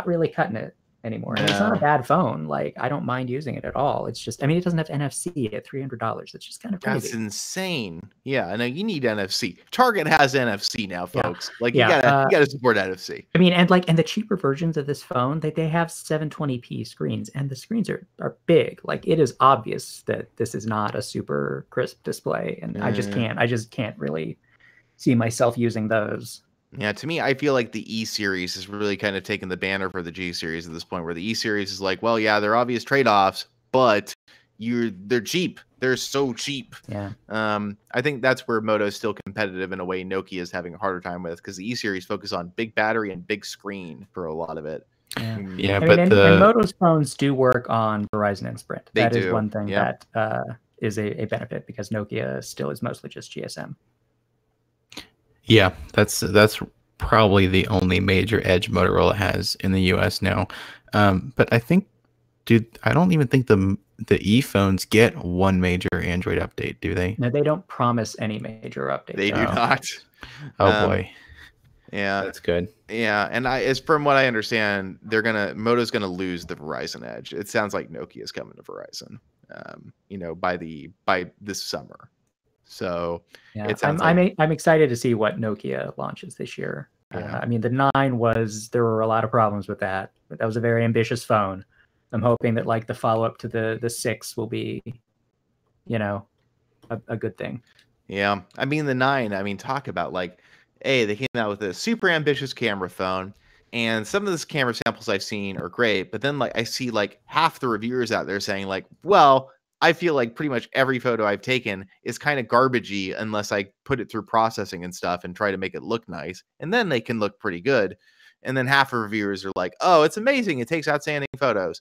really cutting it anymore. And it's not a bad phone. Like, I don't mind using it at all. It's just, I mean, it doesn't have NFC at $300. It's just kind of crazy. That's insane. Yeah, I know you need NFC. Target has NFC now, folks. Like, you gotta support NFC. I mean, and the cheaper versions of this phone, they have 720p screens, and the screens are big. Like, it is obvious that this is not a super crisp display, and I just can't really see myself using those. Yeah, to me, I feel like the E series is really kind of taking the banner for the G series at this point, where the E series is like, well, yeah, there are obvious trade-offs, but they're cheap. They're so cheap. Yeah. I think that's where Moto is still competitive in a way Nokia is having a harder time with, because the E series focus on big battery and big screen for a lot of it. Yeah, and Moto's phones do work on Verizon and Sprint. That is one thing that is a benefit, because Nokia still is mostly just GSM. Yeah, that's probably the only major edge Motorola has in the US now. But I think, I don't even think the E phones get one major Android update, do they? No, they don't promise any major update. They do not. Oh boy. Yeah, that's good. Yeah, and as from what I understand, Moto's gonna lose the Verizon edge. It sounds like Nokia's coming to Verizon, by this summer. So yeah, I'm excited to see what Nokia launches this year. I mean, the 9 there were a lot of problems with that, but that was a very ambitious phone. I'm hoping that like the follow-up to the 6 will be, a good thing. Yeah, I mean the 9. Talk about like, they came out with a super ambitious camera phone, and some of the camera samples I've seen are great, but then like I see like half the reviewers out there saying like, well, I feel like pretty much every photo I've taken is kind of garbagey unless I put it through processing and stuff and try to make it look nice. And then they can look pretty good. and then half of reviewers are like, "Oh, it's amazing! It takes outstanding photos."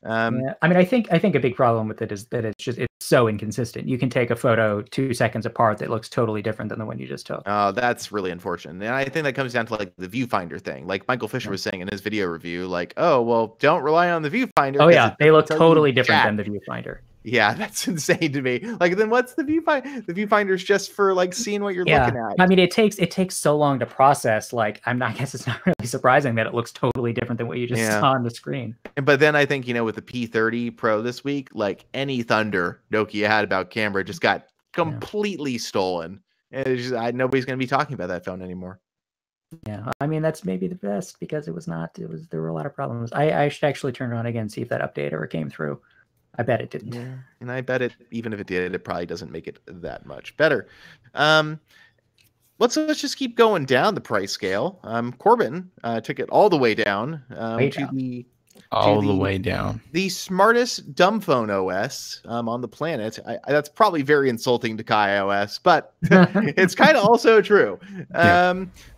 Yeah. I mean, I think a big problem with it is that it's so inconsistent. You can take a photo 2 seconds apart that looks totally different than the one you just took. Oh, that's really unfortunate. And I think that comes down to like the viewfinder thing. Like Michael Fisher was saying in his video review, like, "Oh, well, don't rely on the viewfinder." Oh yeah, they look tell you totally different jack." than the viewfinder. Yeah, that's insane to me. Like, then what's the viewfinder? The viewfinder's just for like seeing what you're looking at. I mean, it takes so long to process. Like, I guess it's not really surprising that it looks totally different than what you just saw on the screen. But then I think, with the P30 Pro this week, like any thunder Nokia had about camera just got completely stolen. And it's just, nobody's going to be talking about that phone anymore. Yeah, I mean, that's maybe the best because there were a lot of problems. I should actually turn it on again and see if that update ever came through. I bet it didn't. Yeah, and I bet even if it did, it probably doesn't make it that much better. Let's just keep going down the price scale. Corbin took it all the way down the way down. The smartest dumb phone OS on the planet. That's probably very insulting to KaiOS, but it's kind of also true.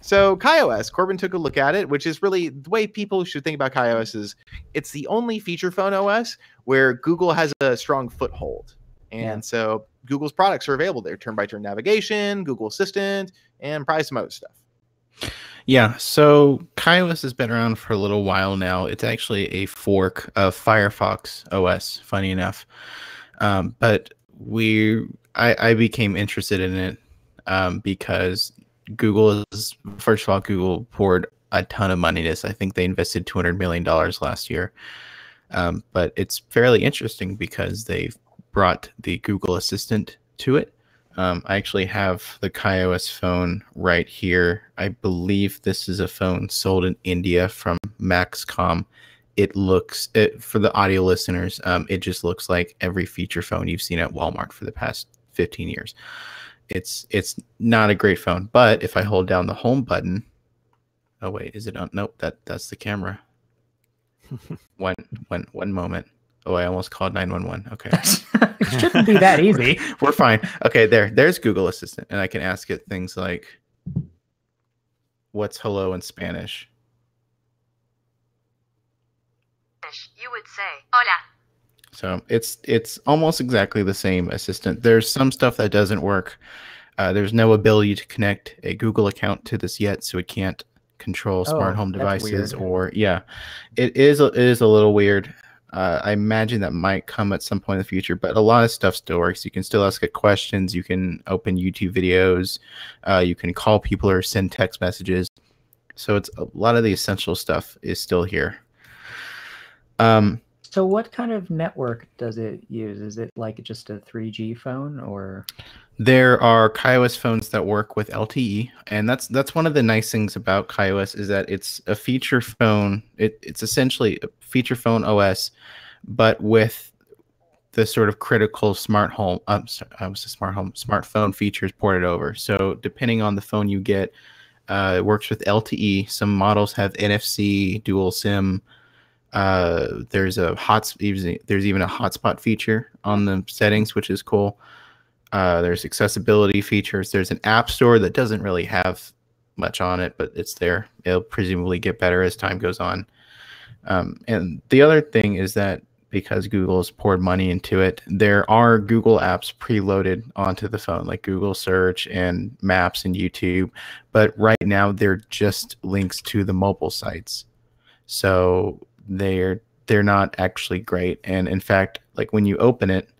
So KaiOS, Corbin took a look at it, which is really the way people should think about KaiOS is it's the only feature phone OS where Google has a strong foothold. And so Google's products are available there. Turn-by-turn navigation, Google Assistant, and probably some other stuff. Yeah, so KaiOS has been around for a little while now. It's actually a fork of Firefox OS, funny enough. But I became interested in it because Google poured a ton of money into this. I think they invested $200 million last year. But it's fairly interesting because they've brought the Google Assistant to it. I actually have the KaiOS phone right here. I believe this is a phone sold in India from Maxcom. For the audio listeners, it just looks like every feature phone you've seen at Walmart for the past 15 years. It's not a great phone, but if I hold down the home button, oh wait, is it on? Nope, that's the camera. One moment. Oh, I almost called 911. Okay. It shouldn't be that easy. We're fine. Okay, there's Google Assistant, and I can ask it things like, what's hello in Spanish? You would say, hola. So it's almost exactly the same assistant. There's some stuff that doesn't work. There's no ability to connect a Google account to this yet, so it can't control smart home devices. It is a little weird. I imagine that might come at some point in the future, but a lot of stuff still works. You can still ask it questions. You can open YouTube videos. You can call people or send text messages. So it's a lot of the essential stuff is still here. So what kind of network does it use? Is it like just a 3G phone or? There are KaiOS phones that work with LTE, and that's one of the nice things about KaiOS is that it's a feature phone. It's essentially a feature phone OS, but with the sort of critical smartphone features ported over. So depending on the phone you get, it works with LTE. Some models have NFC, dual SIM. There's even a hotspot feature on the settings, which is cool. There's accessibility features. There's an app store that doesn't really have much on it, but it's there. It'll presumably get better as time goes on. And the other thing is that because Google has poured money into it, there are Google apps preloaded onto the phone, like Google Search and Maps and YouTube. But right now, they're just links to the mobile sites. So they're not actually great. And in fact, like when you open it,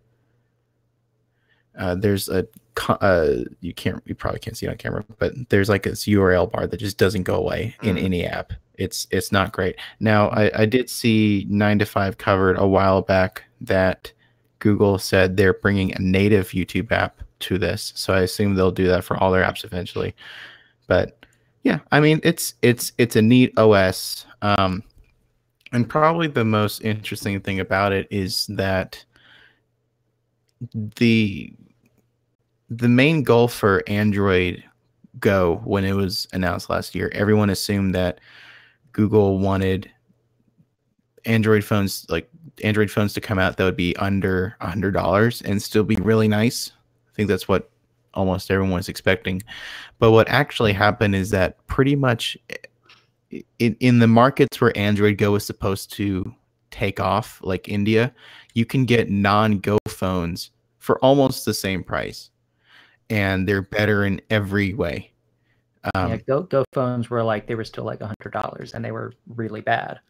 there's you probably can't see it on camera, but there's like this URL bar that just doesn't go away in any app. It's not great. Now I did see 9 to 5 covered a while back that Google said they're bringing a native YouTube app to this, so I assume they'll do that for all their apps eventually. But yeah, I mean it's a neat OS, and probably the most interesting thing about it is that the main goal for Android Go when it was announced last year, everyone assumed that Google wanted Android phones to come out that would be under $100 and still be really nice. I think that's what almost everyone was expecting. But what actually happened is that pretty much in the markets where Android Go is supposed to take off, like India, you can get non-Go phones for almost the same price, and they're better in every way. Yeah, Go phones were like, they were still like $100, and they were really bad.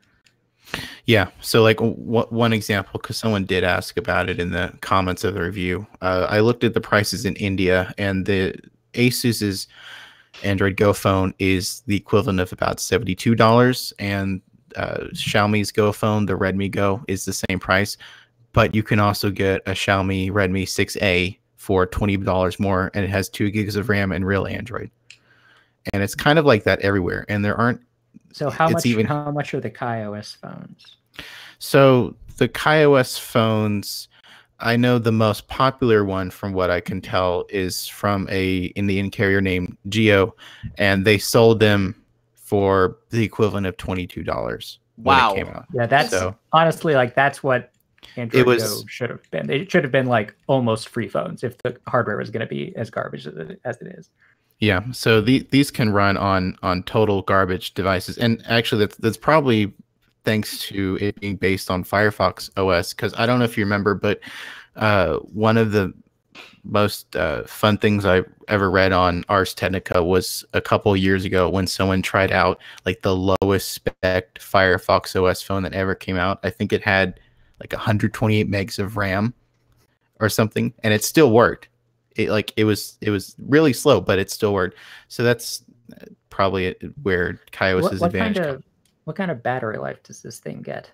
Yeah. So like one example, because someone did ask about it in the comments of the review. I looked at the prices in India, and the Asus's Android Go phone is the equivalent of about $72, and Xiaomi's Go phone, the Redmi Go, is the same price. But you can also get a Xiaomi Redmi 6A for $20 more, and it has 2 gigs of RAM and real Android. And it's kind of like that everywhere. And there aren't. So how much are the KaiOS phones? So the KaiOS phones, I know the most popular one, from what I can tell, is from a Indian carrier named Jio, and they sold them for the equivalent of $22 when it came out. Yeah, that's honestly, like, that's what Android Go should have been. It should have been like almost free phones if the hardware was going to be as garbage as it is. Yeah, so these can run on total garbage devices, and actually that's probably thanks to it being based on Firefox OS. Because I don't know if you remember, but one of the most fun things I ever read on Ars Technica was a couple years ago when someone tried out like the lowest spec Firefox OS phone that ever came out. I think it had like 128 megs of RAM or something, and it still worked. It was really slow, but it still worked. So that's probably where KaiOS is advantage. What kind of battery life does this thing get?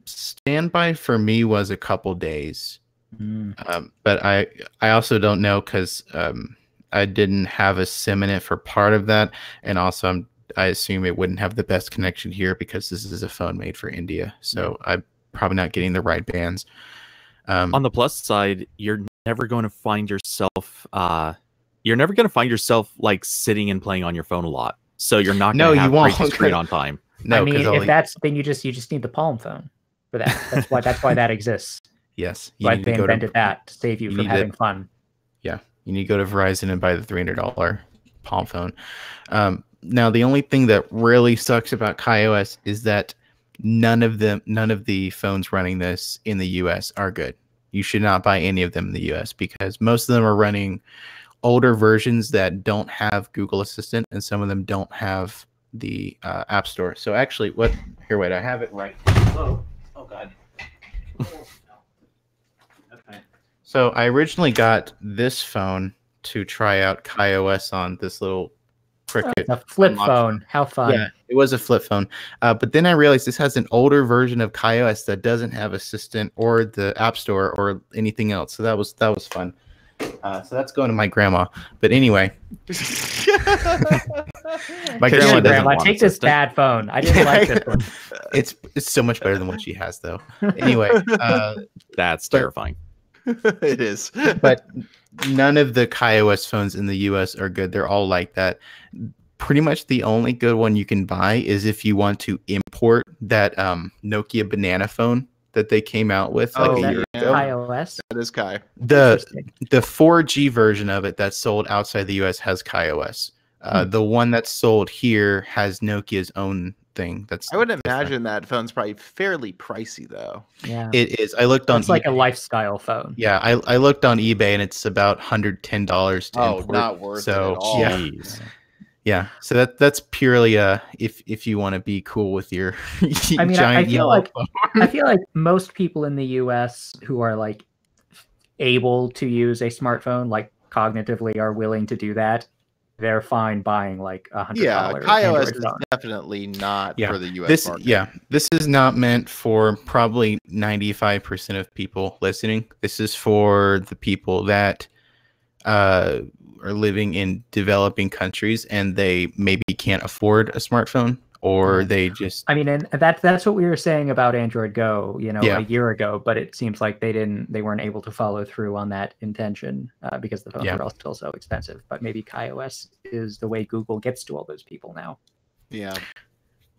Standby for me was a couple days, but I also don't know, because I didn't have a SIM in it for part of that, and also I assume it wouldn't have the best connection here because this is a phone made for India, so I'm probably not getting the right bands. On the plus side, you're never going to find yourself like sitting and playing on your phone a lot, so you're not going to have crazy screen on time. No, I mean, if that's, then you just need the Palm phone for that. That's why that exists. Yes, why they invented that, to save you from having fun. Yeah, you need to go to Verizon and buy the $300 Palm phone. Now the only thing that really sucks about KaiOS is that none of the phones running this in the US are good. You should not buy any of them in the US, because most of them are running older versions that don't have Google Assistant, and some of them don't have the App Store. So actually, wait, I have it right. Oh God. Okay. So I originally got this phone to try out KaiOS on, this little Cricket. A flip phone. How fun. Yeah, it was a flip phone. But then I realized this has an older version of KaiOS that doesn't have Assistant or the App Store or anything else. So that was fun. So that's going to my grandma. But anyway, my grandma take this bad phone. I didn't like this one. It's so much better than what she has, though. Anyway, that's terrifying. It is. But none of the KaiOS phones in the US are good. They're all like that. Pretty much the only good one you can buy is if you want to import that Nokia banana phone that they came out with like a year ago. KaiOS. That is Kai. The 4G version of it that's sold outside the US has KaiOS. The one that's sold here has Nokia's own thing. I would imagine that phone's probably fairly pricey, though. Yeah, it is. I looked on. It's like a lifestyle phone. Yeah, I looked on eBay, and it's about $110 to import. Not worth it at all. Yeah. So that's purely if you want to be cool with your giant I feel yellow phone. I feel like most people in the US who are like able to use a smartphone, like cognitively, are willing to do that. They're fine buying like $100. Yeah, KaiOS is definitely not for the US market. Yeah, this is not meant for probably 95% of people listening. This is for the people that are living in developing countries and they maybe can't afford a smartphone, or they just... I mean, and that's what we were saying about Android Go, a year ago, but it seems like they weren't able to follow through on that intention because the phones are all still so expensive. But maybe KaiOS is the way Google gets to all those people now. Yeah.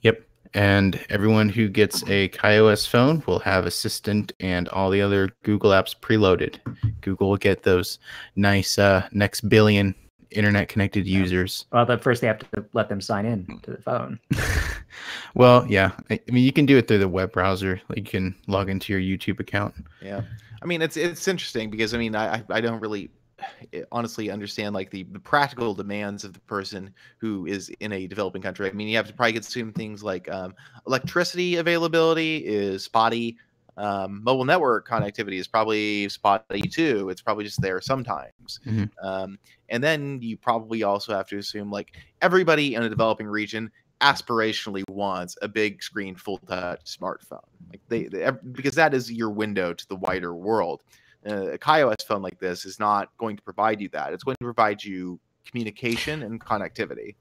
Yep. And everyone who gets a KaiOS phone will have Assistant and all the other Google apps preloaded. Google will get those nice next billion internet connected users. Well, but first they have to let them sign in to the phone. Well, yeah. I mean, you can do it through the web browser. Like you can log into your YouTube account. Yeah. I mean, it's interesting because I mean, I don't really honestly understand like the practical demands of the person who is in a developing country. I mean, you have to probably assume things like electricity availability is spotty. Mobile network connectivity is probably spotty too. It's probably just there sometimes. And then you probably also have to assume like everybody in a developing region aspirationally wants a big screen full touch smartphone, like they because that is your window to the wider world. A KaiOS phone like this is not going to provide you that. It's going to provide you communication and connectivity.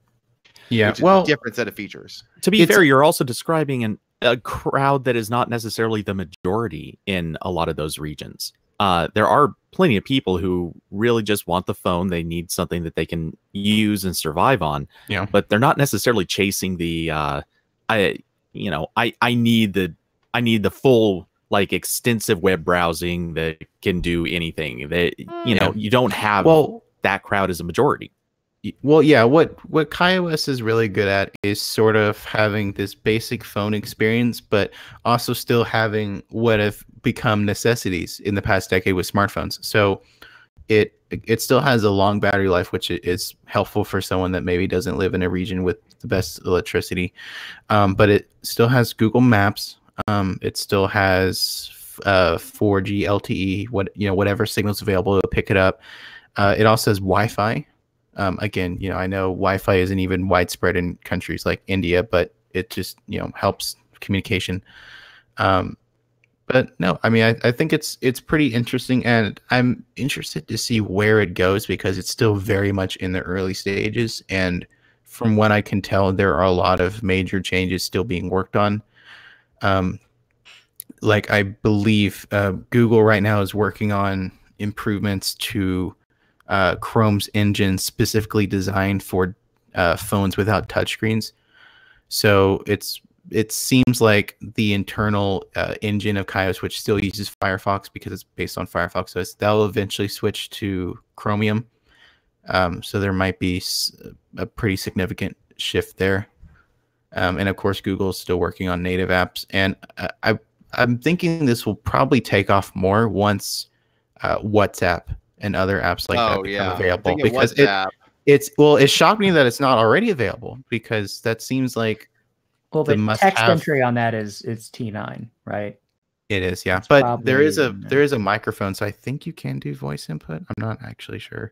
Yeah, which is well, a different set of features. To be fair, you're also describing a crowd that is not necessarily the majority in a lot of those regions. There are plenty of people who really just want the phone. They need something that they can use and survive on. Yeah. But they're not necessarily chasing the I need the full like extensive web browsing that can do anything. That you don't have that crowd as a majority. Well, yeah, what KaiOS is really good at is sort of having this basic phone experience, but also still having what have become necessities in the past decade with smartphones. So it still has a long battery life, which is helpful for someone that maybe doesn't live in a region with the best electricity. But it still has Google Maps. It still has 4G LTE, whatever signals available to pick it up. It also has Wi-Fi. Again, I know Wi-Fi isn't even widespread in countries like India, but it just, helps communication. But no, I mean, I think it's pretty interesting, and I'm interested to see where it goes because it's still very much in the early stages. And from what I can tell, there are a lot of major changes still being worked on. Like I believe Google right now is working on improvements to Chrome's engine specifically designed for phones without touchscreens. So it seems like the internal engine of KaiOS, which still uses Firefox because it's based on Firefox OS, that'll eventually switch to Chromium. So there might be a pretty significant shift there. And of course, Google's still working on native apps. And I'm thinking this will probably take off more once WhatsApp and other apps like that become available, because it shocked me that it's not already available, because that seems like the text entry on that is T9, right? It is, yeah. But there is a microphone, so I think you can do voice input. I'm not actually sure.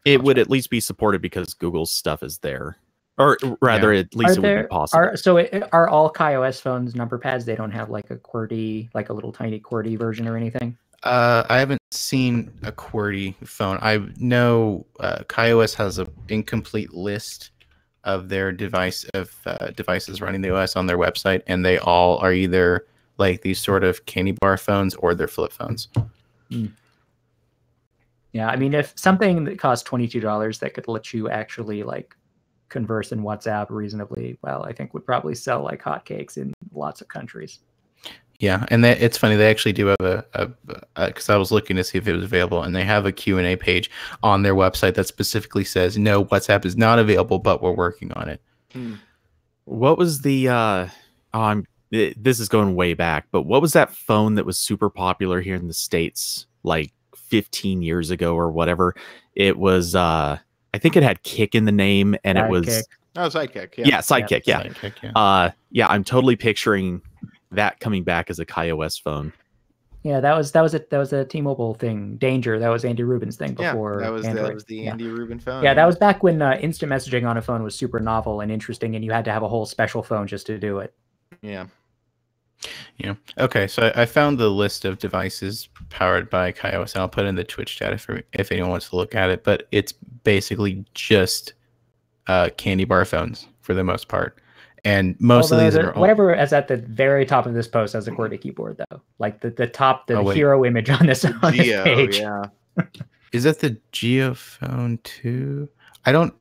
It would at least be supported because Google's stuff is there, or rather, at least it would be possible. Are all KaiOS phones number pads? They don't have like a QWERTY, like a little tiny QWERTY version or anything? I haven't seen a QWERTY phone. I know KaiOS has an incomplete list of their devices running the OS on their website, and they all are either like these sort of candy bar phones or they're flip phones. Yeah, I mean, if something that costs $22 that could let you actually like converse in WhatsApp reasonably well, I think would probably sell like hotcakes in lots of countries. Yeah, and it's funny, they actually do have because I was looking to see if it was available, and they have a Q&A page on their website that specifically says, no, WhatsApp is not available, but we're working on it. What was the, this is going way back, but what was that phone that was super popular here in the States, like 15 years ago or whatever? It was, I think it had Kick in the name, and it was... Sidekick. Yeah, Sidekick, yeah. Sidekick, yeah, I'm totally picturing that coming back as a KaiOS phone. Yeah, that was a T-Mobile thing. Danger, that was Andy Rubin's thing before. That was the Andy Rubin phone. Yeah, that was back when instant messaging on a phone was super novel and interesting, and you had to have a whole special phone just to do it. Yeah. Okay, so I found the list of devices powered by KaiOS, and I'll put it in the Twitch chat if anyone wants to look at it. But it's basically just candy bar phones for the most part. And most of these are whatever is at the very top of this post has a QWERTY keyboard, though. Like the hero image on this page. Yeah. Is that the Geophone 2?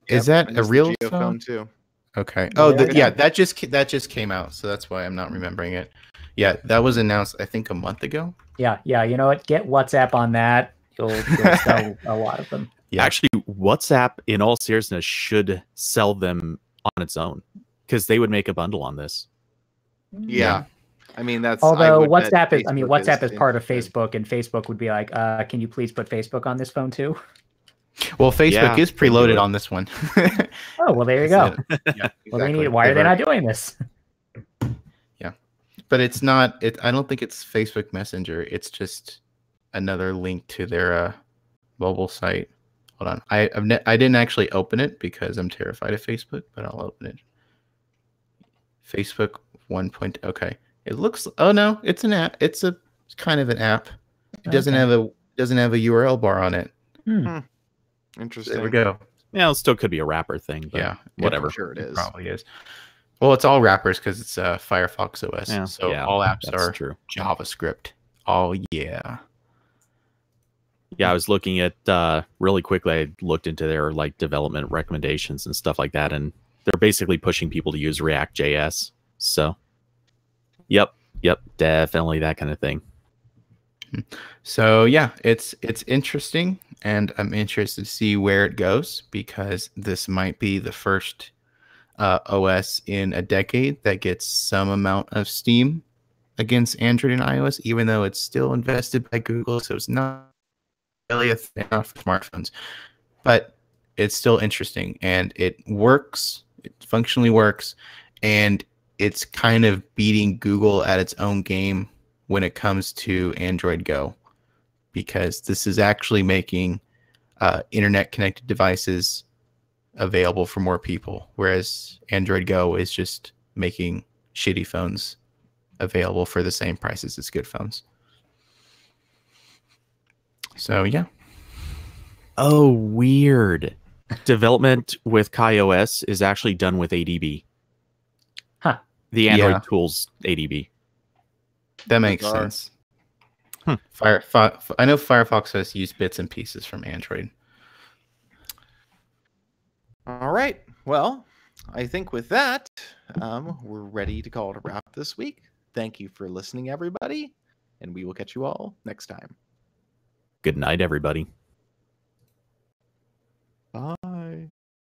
Is that a real phone too? Okay. Oh, that just came out, so that's why I'm not remembering it. Yeah, that was announced I think a month ago. Yeah. You know what? Get WhatsApp on that. You'll sell a lot of them. Yeah. Actually, WhatsApp, in all seriousness, should sell them on its own because they would make a bundle on this. Yeah. I mean, that's although bet WhatsApp is WhatsApp is part of interested. Facebook, and Facebook would be like, can you please put Facebook on this phone too? Well, Facebook Yeah, is they do preloaded it. on this one. Oh, well, there you go. Yeah, Well, they need. exactly. Why are they They've not already- doing this? But it's not. I don't think it's Facebook Messenger. It's just another link to their mobile site. Hold on. I didn't actually open it because I'm terrified of Facebook, but I'll open it. Facebook 1. Okay. It looks. Oh no, it's an app. It's kind of an app. It doesn't have a URL bar on it. Interesting. There we go. Yeah, it still could be a wrapper thing. But Yeah, whatever. I'm sure it is. Probably is. Well, it's all wrappers because it's Firefox OS. Yeah, so yeah, all apps that's are true. JavaScript. Oh yeah. Yeah, I was looking at really quickly. I looked into their like development recommendations and stuff like that, and they're basically pushing people to use React.js. So, yep, definitely that kind of thing. So yeah, it's interesting, and I'm interested to see where it goes because this might be the first OS in a decade that gets some amount of steam against Android and iOS, even though it's still invested by Google, so it's not really a thing for smartphones. But it's still interesting, and it works. It functionally works, and it's kind of beating Google at its own game when it comes to Android Go, because this is actually making internet connected devices available for more people, whereas Android Go is just making shitty phones available for the same prices as good phones. So yeah. Oh, weird. Development with KaiOS is actually done with ADB. Huh. The Android Yeah. tools ADB. That makes Bizarre. sense. I know Firefox has used bits and pieces from Android. All right. Well, I think with that, we're ready to call it a wrap this week. Thank you for listening, everybody, and we will catch you all next time. Good night, everybody. Bye.